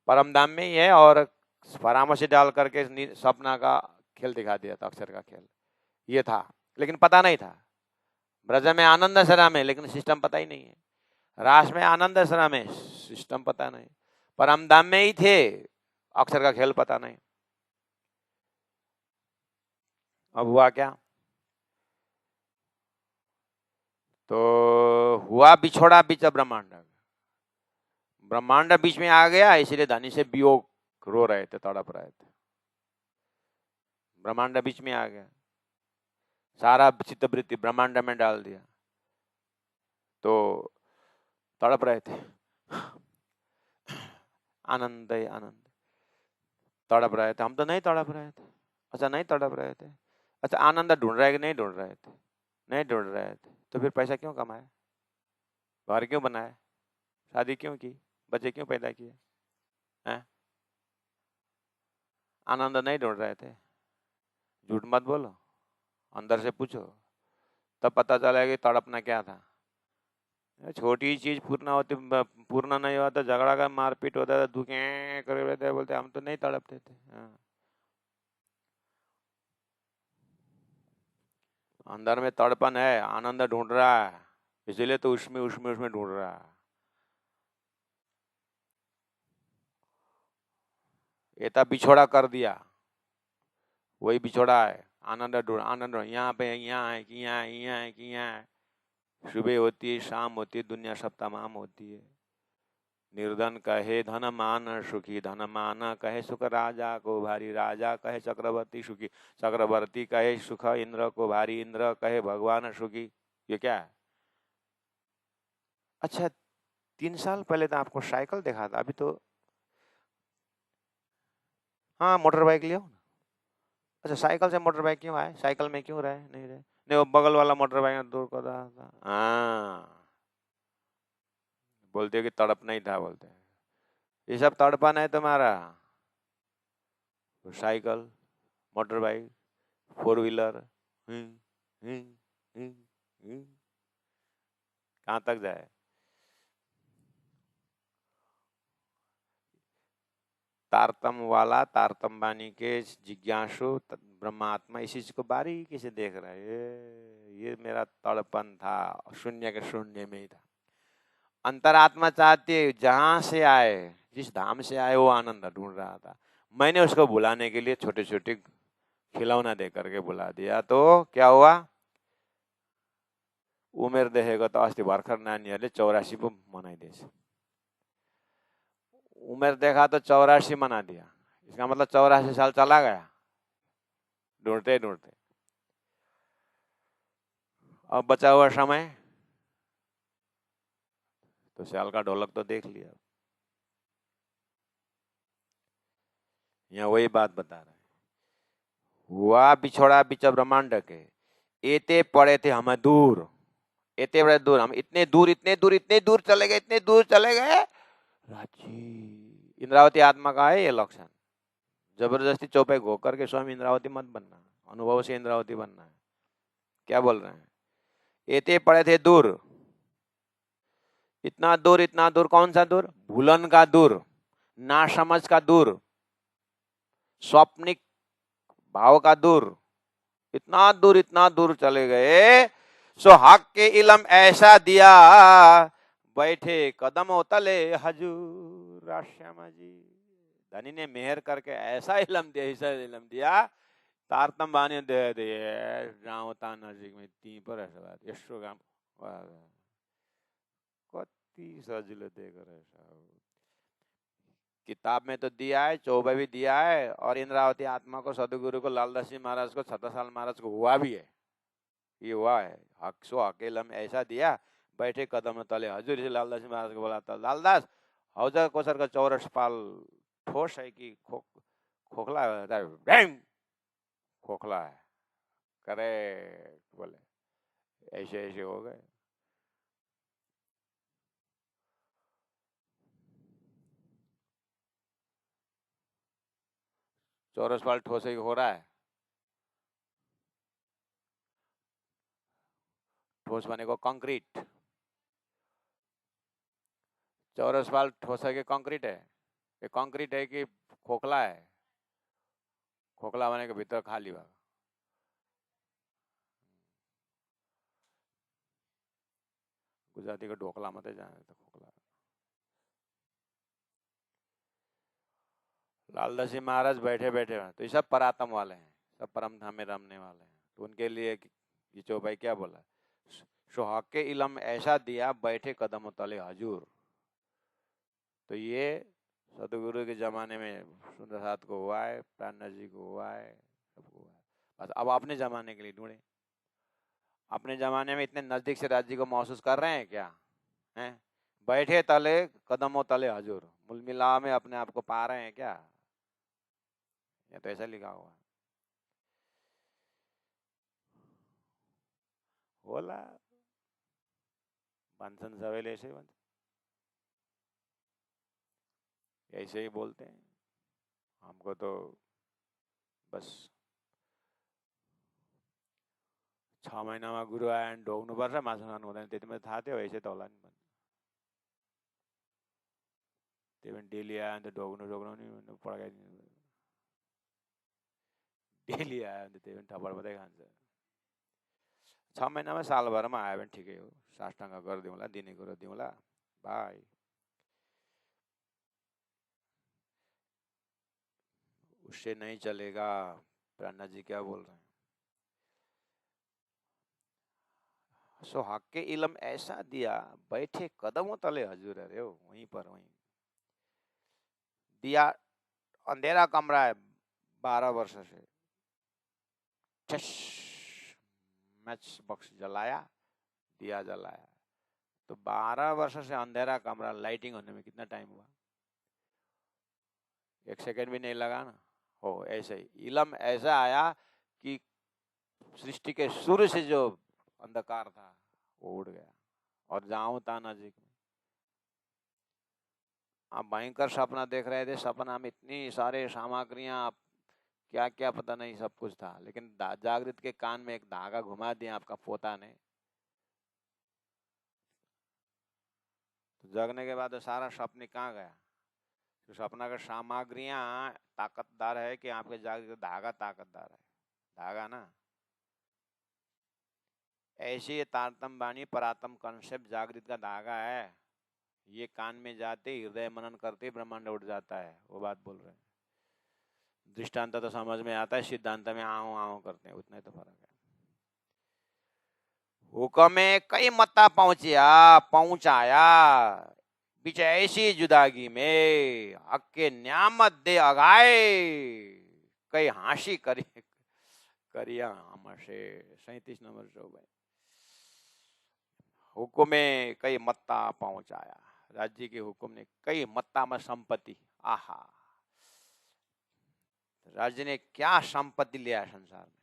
परम धाम में ही है और परामर्श डाल करके सपना का खेल दिखा दिया था, अक्षर का खेल ये था। लेकिन पता नहीं था। ब्रज में आनंद सरा में, लेकिन सिस्टम पता ही नहीं है। रास में आनंद सरा में, सिस्टम पता नहीं। परम धाम में ही थे, अक्षर का खेल पता नहीं। अब हुआ क्या? तो हुआ बिछोड़ा बीच ब्रह्मांड। ब्रह्मांड बीच में आ गया, इसलिए धनी से वियोग रो रहे थे, तड़प रहे थे। ब्रह्मांड बीच में आ गया, सारा चित्तवृत्ति ब्रह्मांड में डाल दिया, तो तड़प रहे थे। आनंद ही आनंद, तड़प रहे थे। हम तो नहीं तड़प रहे थे। अच्छा, नहीं तड़प रहे थे। अच्छा, आनंद ढूंढ रहे कि नहीं ढूंढ रहे थे? नहीं ढूंढ रहे थे। तो फिर पैसा क्यों कमाए, घर क्यों बनाए, शादी क्यों की, बच्चे क्यों पैदा किए हैं? आनंद नहीं ढूंढ रहे थे। झूठ मत बोलो, अंदर से पूछो, तब पता चलेगा कि तड़पना क्या था। छोटी चीज पूर्ण होती, पूर्ण नहीं हुआ तो झगड़ा का मारपीट होता था, दुखे कर लेते, बोलते हम तो नहीं तड़पते थे। हाँ। अंदर में तड़पन है, आनंद ढूंढ रहा है, इसलिए तो उसमें उसमें उसमें ढूंढ रहा है। ये तब बिछोड़ा कर दिया, वही बिछोड़ा है। आनंद ढूंढ, आनंद ढूंढ, यहाँ पे यहाँ है कि यहाँ, यहाँ है कि यहाँ है। सुबह होती है, शाम होती है, दुनिया सब तमाम होती है। निर्धन कहे धन मान सुखी, धन मान कहे सुख राजा को भारी, राजा कहे चक्रवर्ती सुखी, चक्रवर्ती कहे सुख इंद्र को भारी, इंद्र कहे भगवान सुखी। ये क्या है? अच्छा, 3 साल पहले तो आपको साइकिल देखा था, अभी तो हाँ मोटर बाइक लिया ना। अच्छा, साइकिल से मोटर बाइक क्यों आए, साइकिल में क्यों रहे, नहीं रहे? नहीं, वो बगल वाला मोटर बाइक दूर कर रहा था। हाँ, बोलते हो कि तड़प नहीं था, बोलते हैं ये सब तड़पा नहीं तुम्हारा। साइकिल, मोटर बाइक, 4 व्हीलर, कहाँ तक जाए? तारतम वाला, तारतम बानी के जिज्ञासु ब्रह्मात्मा इसी चीज को बारीकी से देख रहा है। ये मेरा तड़पन था, शून्य के शून्य में ही था। अंतरात्मा चाहती है जहां से आए, जिस धाम से आए, वो आनंद ढूंढ रहा था। मैंने उसको बुलाने के लिए छोटे छोटे खिलौना दे करके बुला दिया, तो क्या हुआ? उमेर देखेको त अस्ति भर्खर नानीहरूले 84 पो मनाइदिएछ। उमेर देखा तो 84 मना दिया, इसका मतलब 84 साल चला गया ढूंढते ढूंढते। अब बचा हुआ समय तो साल का ढोलक तो देख लिया। यहाँ वही बात बता रहे हैं, हुआ बिछोड़ा बीच ब्रह्मांड के, एते पड़े थे हमें दूर, एते बड़े दूर, हम इतने दूर इतने दूर इतने दूर चले गए, इतने दूर चले गए। राजी इंद्रावती आत्मा का है ये लक्षण। जबरदस्ती चौपे घो करके स्वामी इंद्रावती मत बनना, अनुभव से इंद्रावती बनना है। क्या बोल रहे हैं? एते पड़े थे दूर, इतना दूर, इतना दूर, कौन सा दूर? भूलन का दूर, ना समझ का दूर, स्वप्निक भाव का दूर, इतना दूर चले गए। सो हक के इलम ऐसा दिया, बैठे कदमों तले हजूर श्यामा जी। धनी ने मेहर करके ऐसा इलम दिया, ऐसा इलम दिया, तारतम बानी दे दिए गाँव ता नजिक में ती पर ऐसा बात यशो गाम कति सजिलो देकर ऐसा। किताब में तो दिया है, चौबे भी दिया है, और इंद्रावती आत्मा को, सदगुरु को, लालदास जी महाराज को, 17 साल महाराज को हुआ भी है। ये हुआ है, हक सो अकेलम ऐसा दिया, बैठे कदम तले हजूर से लालदास जी महाराज को बोला था, लालदास हौजा कोसर का 84 पाल ठोस है कि खोखला है? खोखला है, करे बोले, ऐसे ऐसे हो गए। चौरस पाल ठोस ही हो रहा है। ठोस बने को कंक्रीट, चौरस पाल ठोस है कि कंक्रीट है? ये कंक्रीट है कि खोखला है? खोखला बने के भीतर खाली भाग। गुजराती को ढोकला मत जाने तो खोखला। लालदास जी महाराज बैठे बैठे हैं, तो ये सब परातम वाले हैं, सब परम धाम में रमने वाले हैं। तो उनके लिए ये चौपाई क्या बोला, सुहाग के इलम ऐसा दिया बैठे कदम तले हजूर। तो ये सदगुरु के जमाने में सुंदर साथ को हुआ है, प्राणनाथ जी को हुआ है, सबको हुआ है। बस अब अपने जमाने के लिए ढूंढे। अपने जमाने में इतने नजदीक से राज्य को महसूस कर रहे हैं क्या? हैं बैठे तले कदमों तले हजूर, मुल मिला में अपने आप को पा रहे हैं क्या? ये तो ऐसा लिखा हुआ है। बोला बंसन सवेले ऐसे ऐसे ही बोलते हैं। हमको तो बस 6 महिनामा गुरु आयो भने ढोग्नुपर्छ, मासु खानु हुँदैन, त्यति मात्रै थाहा थियो। यसै त होला नि भन्नु। त्यही पनि डेली आयो भने त ढोग्नु नि पड्काइदिनु। डेली आयो भने त त्यही पनि थप्पड मात्रै खान्छ। 6 महिनामा सालभरमा आयो भने ठिकै हो, साष्टाङ्ग गरिदिउँला, दिने कुरो दिउँला, भाइ। उससे नहीं चलेगा। प्राणनाथ जी क्या बोल रहे हैं? सुहाग के इलम ऐसा दिया बैठे कदमों तले हजूर। अरे वहीं पर वहीं दिया। अंधेरा कमरा है, 12 वर्ष से मैच बॉक्स जलाया, दिया जलाया। तो 12 वर्ष से अंधेरा कमरा, लाइटिंग होने में कितना टाइम हुआ? 1 सेकंड भी नहीं लगा ना। हो ऐसे ही इलम ऐसा आया कि सृष्टि के सूर्य से जो अंधकार था वो उड़ गया, और जाऊं था नजीक में। आप भयंकर सपना देख रहे थे, सपना में इतनी सारे सामग्रियां, क्या क्या पता नहीं, सब कुछ था, लेकिन जागृत के कान में एक धागा घुमा दिया आपका पोता ने। तो जगने के बाद सारा सपने कहाँ गया? तो सपना का सामग्रियां ताकतदार है कि आपके जागृत धागा ताकतदार है? धागा ना। ऐसे ये तारतम वाणी परातम कंसेप्ट जागृत का धागा है। ये कान में जाते हृदय मनन करते ब्रह्मांड उठ जाता है। वो बात बोल रहे हैं। दृष्टांत तो समझ में आता है, सिद्धांत में आओ आओ करते हैं, उतना ही तो फर्क है। हुक्म कई मत्ता पहुंचाया बीच ऐसी जुदागी में, हक के न्यामत दे अगाए कई हांसी करिया हमसे। 37 नंबर चौपाई। हुक्म कई मत्ता पहुंचाया, राज्य के हुक्म ने कई मत्ता में संपत्ति। आहा, राज्य ने क्या संपत्ति लिया संसार में?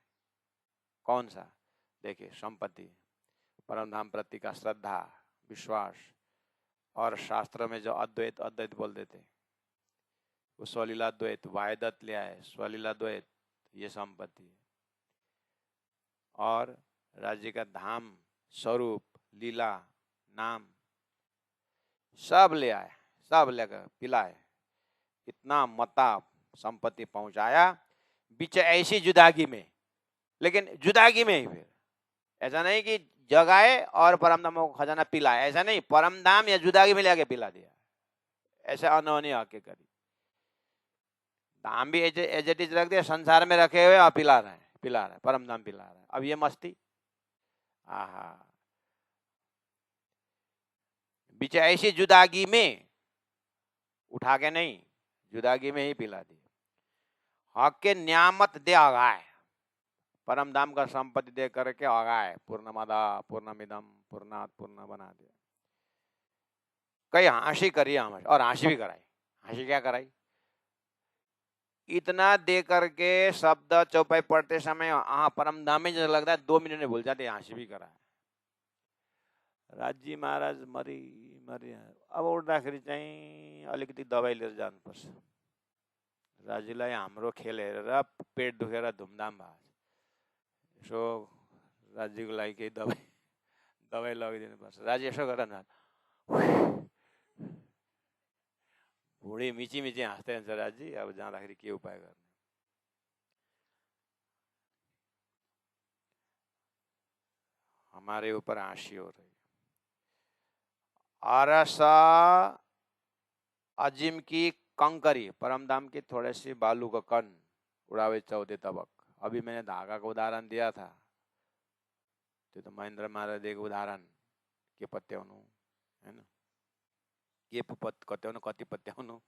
कौन सा? देखिए, संपत्ति परम धाम प्रति का श्रद्धा, विश्वास, और शास्त्र में जो अद्वैत अद्वैत बोल देते, वो स्वलीला द्वैत, वायदत लिया है, स्वलीला द्वैत, ये संपत्ति है। और राज्य का धाम, स्वरूप, लीला, नाम सब ले आए, सब लेकर पिलाए। इतना मता संपत्ति पहुंचाया बीच ऐसी जुदागी में। लेकिन जुदागी में ही, फिर ऐसा नहीं कि जगाए और परमधाम को खजाना पिलाए, ऐसा नहीं, परमधाम या जुदागी में लेके पिला दिया। ऐसे अनहोनी हक करी। धाम भी एज इट इज रख दिया, संसार में रखे हुए और पिला रहे हैं, परमधाम पिला रहे हैं। अब ये मस्ती, आहा। बीच ऐसी जुदागी में, उठा के नहीं, जुदागी में ही पिला दी। हक के न्यामत दे अगाए, परमधाम का संपत्ति दे करके अगाए, पूर्णमदा पूर्णमिदम पूर्णात पूर्ण बना दिया। कई हांसी करी हमें, और हांसी भी कराई। हांसी क्या कराई? इतना दे करके शब्द चौपाई पढ़ते समय परमधाम में जो लगता है 2 मिनट में भूल जाते, हांसी भी कराए। राज्य महाराज मरी अब उठ्दाखेरि चाहिँ अलिकति दबाई लिएर जानुपर्छ। राज्यलाई हाम्रो खेल हेरेर पेट दुखेर धुमधाम भयो। यसो राज्यको लागि केही दबाई लगिदिनुपर्छ। राज्य यसो गर न, भुँडी मिची मिची हाँस्दै हुन्छ राज्य। अब जाँदाखेरि के उपाय गर्ने? हमारे ऊपर हाँसी हो रही। अरसा अजिम की कंकरी, परम धाम की थोड़े सी बालू का कण, उड़ावे 14 तबक। अभी मैंने धागा का उदाहरण दिया था, तो महेंद्र महाराज एक उदाहरण के पत्ते हुनु हैन, के पत्ते कते हुनु, कति पत्ते हुनु।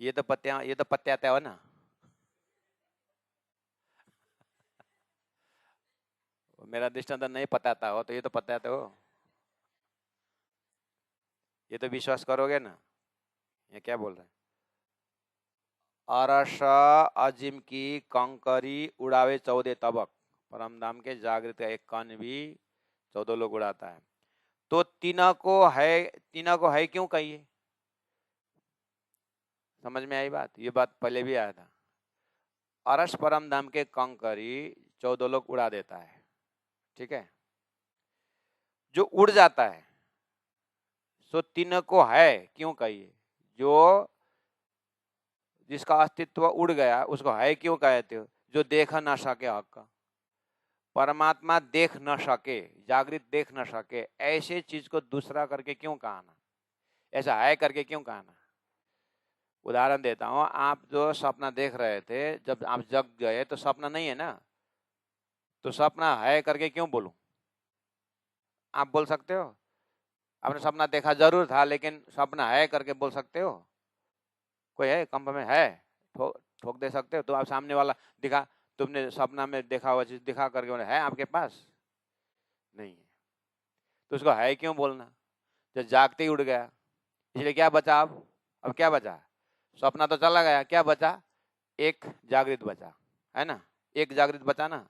ये तो पत्ते आते हो ना। मेरा दृष्टांत नहीं पताता हो तो ये तो पताते हो, ये तो विश्वास करोगे ना। ये क्या बोल रहे हैं? अरस अजिम की कंकरी उड़ावे 14 तबक, परमधाम के जागृत का एक कण भी 14 लोग उड़ाता है। तो तीना को है क्यों कहिए? समझ में आई बात? ये बात पहले भी आया था। अरस परमधाम के कंकरी 14 लोग उड़ा देता है, ठीक है। जो उड़ जाता है सो तीन को है क्यों कहिए? जो जिसका अस्तित्व उड़ गया उसको है क्यों कहते हो? जो देख ना सके हक का, परमात्मा देख न सके, जागृत देख न सके, ऐसे चीज को दूसरा करके क्यों कहना? ऐसा है करके क्यों कहना? उदाहरण देता हूं, आप जो सपना देख रहे थे, जब आप जग गए तो सपना नहीं है ना, तो सपना है करके क्यों बोलूं? आप बोल सकते हो? आपने सपना देखा जरूर था, लेकिन सपना है करके बोल सकते हो? कोई है कंप में है? ठोक दे सकते हो? तो आप सामने वाला दिखा, तुमने सपना में देखा हुआ चीज दिखा करके बोले है आपके पास? नहीं है, तो उसको है क्यों बोलना? जब जागते ही उड़ गया, इसलिए क्या बचा? अब क्या बचा? सपना तो चला गया, क्या बचा? एक जागृत बचा, है ना। एक जागृत बचा ना।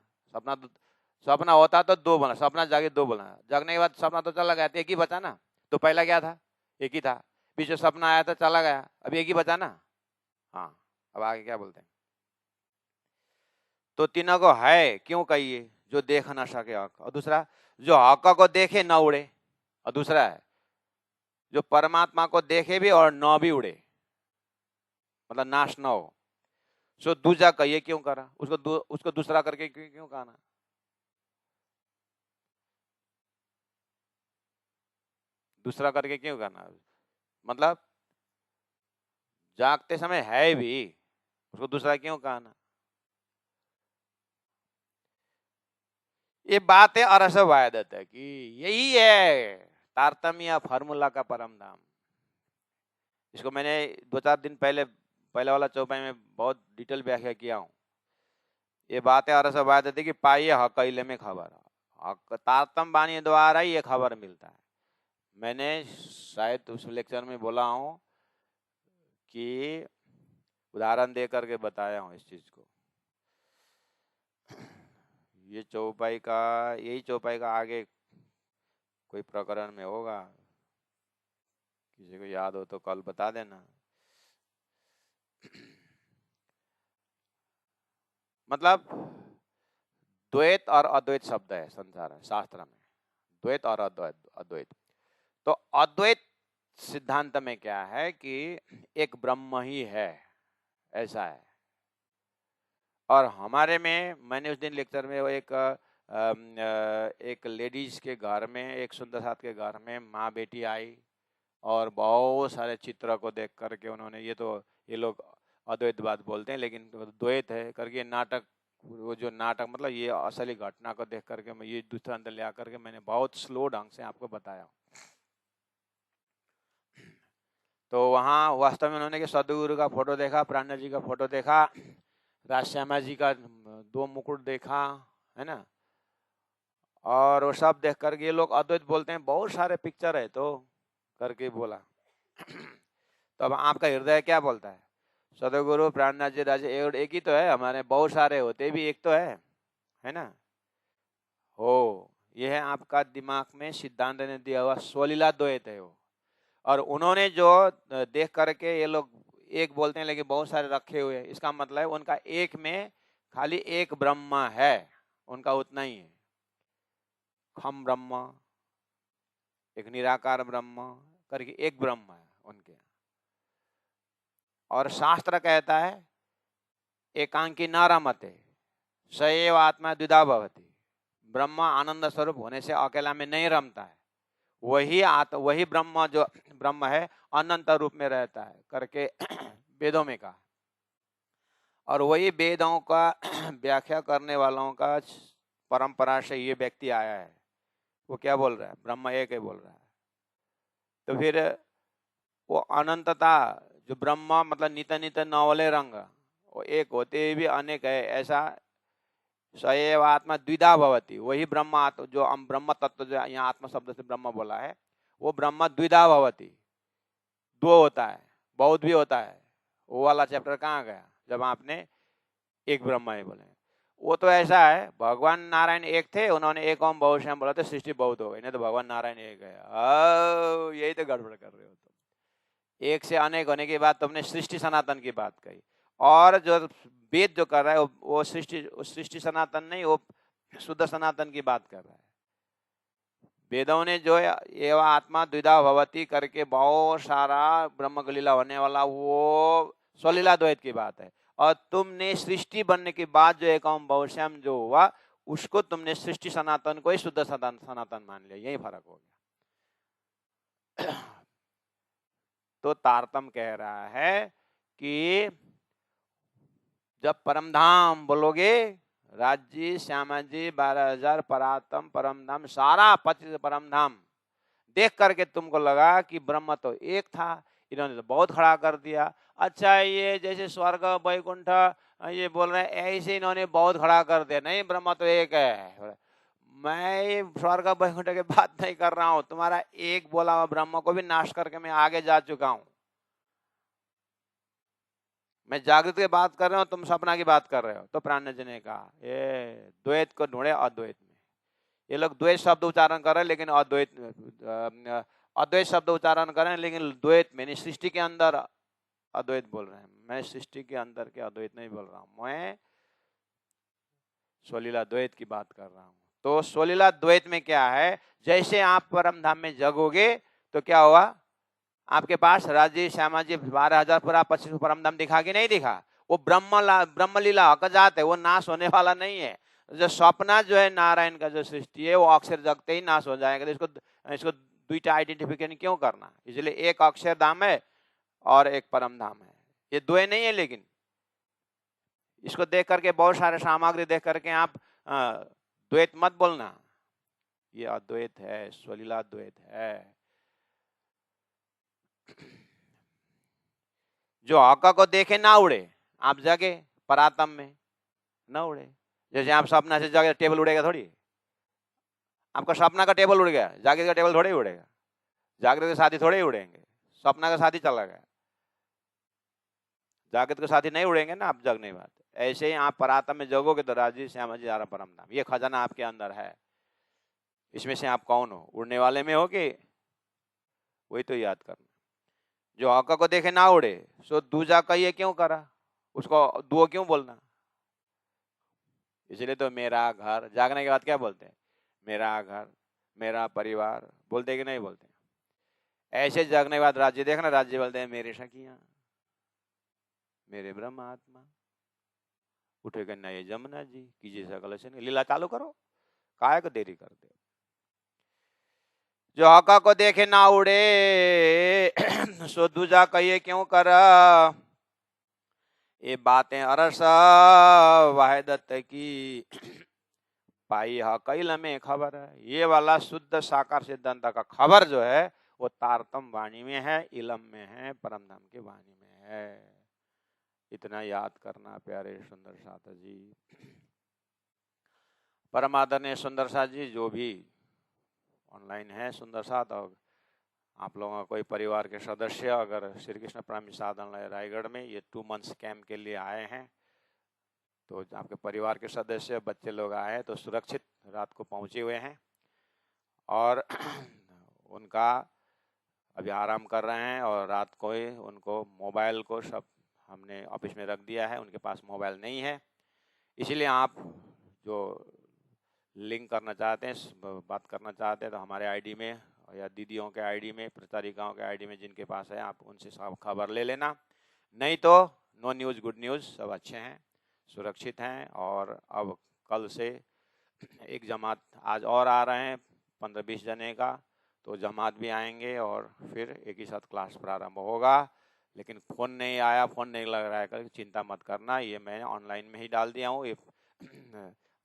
सपना होता तो दो बना, सपना जागृत दो बना, जागने के बाद सपना तो चला गया, तो एक ही बचा ना। तो पहला क्या था? एक ही था, पीछे सपना आया था चला गया, अब एक ही बचा ना। हाँ, अब आगे क्या बोलते हैं? तो तीनों को है क्यों कहिए? जो देख ना सके हक, और दूसरा जो हक को देखे न उड़े, और दूसरा है जो परमात्मा को देखे भी और न भी उड़े, मतलब नाश न हो। सो दूजा कहिए क्यों करा? उसको दूसरा करके क्यों कहना? दूसरा करके क्यों कहना? मतलब जागते समय है भी, उसको दूसरा क्यों कहना? ये बात है अरस वायदत है कि यही है तारतम्य फार्मूला का परम धाम। इसको मैंने 2-4 दिन पहले वाला चौपाई में बहुत डिटेल व्याख्या किया हूं। ये बात है अरस वायदत है कि पाइए हक इले में खबर, हक तारतम बानी द्वारा ही ये खबर मिलता है। मैंने शायद उस लेक्चर में बोला हूं कि उदाहरण दे करके बताया हूं इस चीज को। ये चौपाई का, यही चौपाई का आगे कोई प्रकरण में होगा, किसी को याद हो तो कल बता देना। मतलब द्वैत और अद्वैत शब्द है संसार में, शास्त्र में द्वैत और अद्वैत। तो अद्वैत सिद्धांत में क्या है कि एक ब्रह्म ही है, ऐसा है। और हमारे में, मैंने उस दिन लेक्चर में वो एक लेडीज के घर में, एक सुंदर साथ के घर में माँ बेटी आई और बहुत सारे चित्र को देख करके उन्होंने, ये लोग अद्वैतवाद बोलते हैं लेकिन द्वैत है करके नाटक, वो जो नाटक मतलब ये असली घटना को देख करके मैं ये दृष्टांत ले आकर के मैंने बहुत स्लो ढंग से आपको बताया। तो वहाँ वास्तव में उन्होंने सदगुरु का फोटो देखा, प्राणा जी का फोटो देखा, राजश्यामा जी का 2 मुकुट देखा, है ना। और वो सब देख करके ये लोग अद्वैत बोलते हैं, बहुत सारे पिक्चर है तो करके बोला। तो अब आपका हृदय क्या बोलता है? सदगुरु प्राणनाथ जी राज एक ही तो है, हमारे बहुत सारे होते भी एक तो है ना। हो, यह है आपका दिमाग में सिद्धांत ने दिया हुआ स्वलीला द्वैत है वो। और उन्होंने जो देख करके ये लोग एक बोलते हैं लेकिन बहुत सारे रखे हुए, इसका मतलब उनका एक में खाली एक ब्रह्म है, उनका उतना ही है। खम ब्रह्म, एक निराकार ब्रह्म करके एक ब्रह्म है उनके। और शास्त्र कहता है एकांकी न रमते सएव आत्मा द्विधा भवति, ब्रह्म आनंद स्वरूप होने से अकेला में नहीं रमता है, वही ब्रह्म जो ब्रह्म है अनंत रूप में रहता है करके वेदों में कहा। और वही वेदों का व्याख्या करने वालों का परंपरा से ये व्यक्ति आया है। वो क्या बोल रहा है? ब्रह्म एक है बोल रहा है। तो फिर वो अनंतता जो ब्रह्म मतलब नित नित नवले रंग, वो एक होते भी अनेक है, ऐसा सएव आत्मा द्विधा भवती। वही ब्रह्म आत्मा जो हम ब्रह्म तत्व जो यहाँ आत्मा शब्द से ब्रह्म बोला है, वो ब्रह्म द्विधा भवती, दो होता है, बहुत भी होता है। वो वाला चैप्टर कहाँ गया जब आपने एक ब्रह्म है बोले? वो तो ऐसा है, भगवान नारायण एक थे, उन्होंने एक ओम बहुश्याम बोला तो सृष्टि बहुत हो गई, नहीं तो भगवान नारायण एक है। यही तो गड़बड़ कर रहे हो तुम। एक से अनेक होने के बाद तुमने सृष्टि सनातन की बात कही, और जो वेद जो कर रहा है वो सृष्टि सनातन नहीं, वो शुद्ध सनातन की बात कर रहा है। वेदों ने जो एवं आत्मा द्विधा भवती करके बहुत सारा ब्रह्म की लीला होने वाला, वो स्वलीला द्वैत की बात है। और तुमने सृष्टि बनने के बाद जो एक ओम बहुश्याम जो हुआ, उसको तुमने सृष्टि सनातन को ही शुद्ध सनातन मान लिया। यही फर्क हो गया। तो तारतम कह रहा है कि जब परमधाम बोलोगे, राज्य श्यामा जी 12,000 परातम परमधाम सारा 25 परमधाम देख करके तुमको लगा कि ब्रह्म तो एक था, इन्होंने तो बहुत खड़ा कर दिया। अच्छा, ये जैसे स्वर्ग वैकुंठ ये बोल रहे हैं, ऐसे इन्होंने बहुत खड़ा कर दिया। नहीं, ब्रह्म तो एक है। मैं स्वर्ग वैकुंठ की बात नहीं कर रहा हूं, तुम्हारा एक बोला हुआ ब्रह्म को भी नाश करके मैं आगे जा चुका हूं। मैं जागृत की बात कर रहा हूं, तुम सपना की बात कर रहे हो। तो प्राण जी ने कहा ये द्वैत को ढूंढे अद्वैत में। ये लोग द्वैत शब्द उच्चारण कर रहे हैं, लेकिन अद्वैत शब्द उच्चारण कर रहे हैं, लेकिन द्वैत में नहीं, सृष्टि के अंदर अद्वैत बोल रहे हैं। मैं सृष्टि के अंदर के अद्वैत नहीं बोल रहा हूं, मैं स्वलीला द्वैत की बात कर रहा हूं। तो स्वलीला द्वैत में क्या है, जैसे आप परम धाम में जगोगे तो क्या हुआ, आपके पास राजी श्यामा जी 12,000 पूरा 25 परम धाम दिखा कि नहीं दिखा? वो ब्रह्म लीला हकजात है, वो नाश होने वाला नहीं है। जो सपना जो है नारायण का जो सृष्टि है, वो अक्षर जगते ही नाश हो जाएगा। तो इसको दुईटा आइडेंटिफिकेशन क्यों करना? इसलिए एक अक्षर धाम है और एक परम धाम है, ये दो नहीं है। लेकिन इसको देख करके, बहुत सारे सामग्री देख करके आप द्वैत मत बोलना, ये अद्वैत है, स्वलीला द्वैत है। जो हक को देखे ना उड़े, आप जगे परातम में ना उड़े। जैसे आप सपना से जगे, टेबल उड़ेगा थोड़ी? आपका सपना का टेबल उड़ गया, जागृत का टेबल थोड़ी ही उड़ेगा। जागृत के साथी थोड़े ही उड़ेंगे, सपना का साथी चला गया, जागृत के साथी नहीं उड़ेंगे ना आप जगने बाद। ऐसे ही आप परातम में जगोगे तो राजी श्यामा जी आरा परम धाम, ये खजाना आपके अंदर है। इसमें से आप कौन हो, उड़ने वाले में हो कि? वही तो याद करना। जो हक को देखे ना उड़े, सो दूजा का ये क्यों करा, उसको दुओ क्यों बोलना? इसलिए तो मेरा घर, जागने के बाद क्या बोलते हैं? मेरा घर, मेरा परिवार, बोलते कि नहीं बोलते? ऐसे जागने के बाद राज्य देखना, राज्य बोलते हैं मेरे सखियां, मेरे ब्रह्म आत्मा, उठे कन्या ये जमुना जी, कीजिए सकल लीला चालू करो, काय को देरी करते? जो हका को देखे ना उड़े सो दूजा कहिए क्यों कर? ये बातें अरस वाहिदत की पाई कैल में खबर है। ये वाला शुद्ध साकार सिद्धांत का खबर जो है, वो तारतम वाणी में है, इलम में है, परमधाम की वाणी में है। इतना याद करना प्यारे सुंदर साथ जी। परम आदरणीय सुंदर साथ जी, जो भी ऑनलाइन है सुंदर साथ, और आप लोगों का कोई परिवार के सदस्य अगर श्री कृष्ण प्रामी साधनालय रायगढ़ में ये 2 मंथ्स कैंप के लिए आए हैं, तो आपके परिवार के सदस्य बच्चे लोग आए हैं तो सुरक्षित रात को पहुंचे हुए हैं, और उनका अभी आराम कर रहे हैं। और रात को ही उनको मोबाइल को सब हमने ऑफिस में रख दिया है, उनके पास मोबाइल नहीं है। इसलिए आप जो लिंक करना चाहते हैं, बात करना चाहते हैं, तो हमारे आईडी में या दीदियों के आईडी में, प्रचारिकाओं के आईडी में जिनके पास है, आप उनसे सब खबर ले लेना। नहीं तो नो न्यूज़ गुड न्यूज़, सब अच्छे हैं, सुरक्षित हैं। और अब कल से एक जमात आज और आ रहे हैं 15-20 जने का, तो जमात भी आएंगे और फिर एक ही साथ क्लास प्रारंभ होगा। लेकिन फ़ोन नहीं आया, फ़ोन नहीं लग रहा है कर चिंता मत करना, ये मैं ऑनलाइन में ही डाल दिया हूँ। ये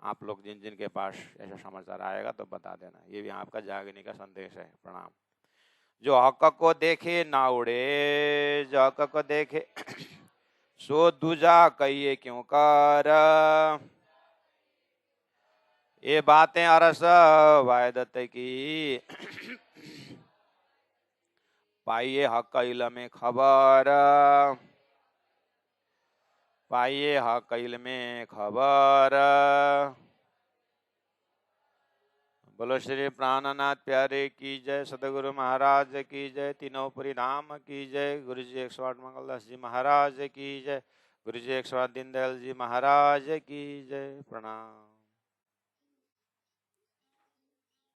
आप लोग जिन जिन के पास ऐसा समाचार आएगा तो बता देना। ये भी आपका जागने का संदेश है। प्रणाम। जो हक को देखे ना उड़े, जो हक को देखे सो दूजा कहिए क्यों कर, ये बातें अरस वायदत की, पाइए हक इल्म खबर, पाइए हक इल्म खबर। बोलो श्री प्राणनाथ प्यारे की जय, सदगुरु महाराज की जय, तीनों पुरी धाम की जय, गुरु जी 108 मंगलदास जी महाराज की जय, गुरु जी 108 दीनदयाल जी महाराज की जय। प्रणाम।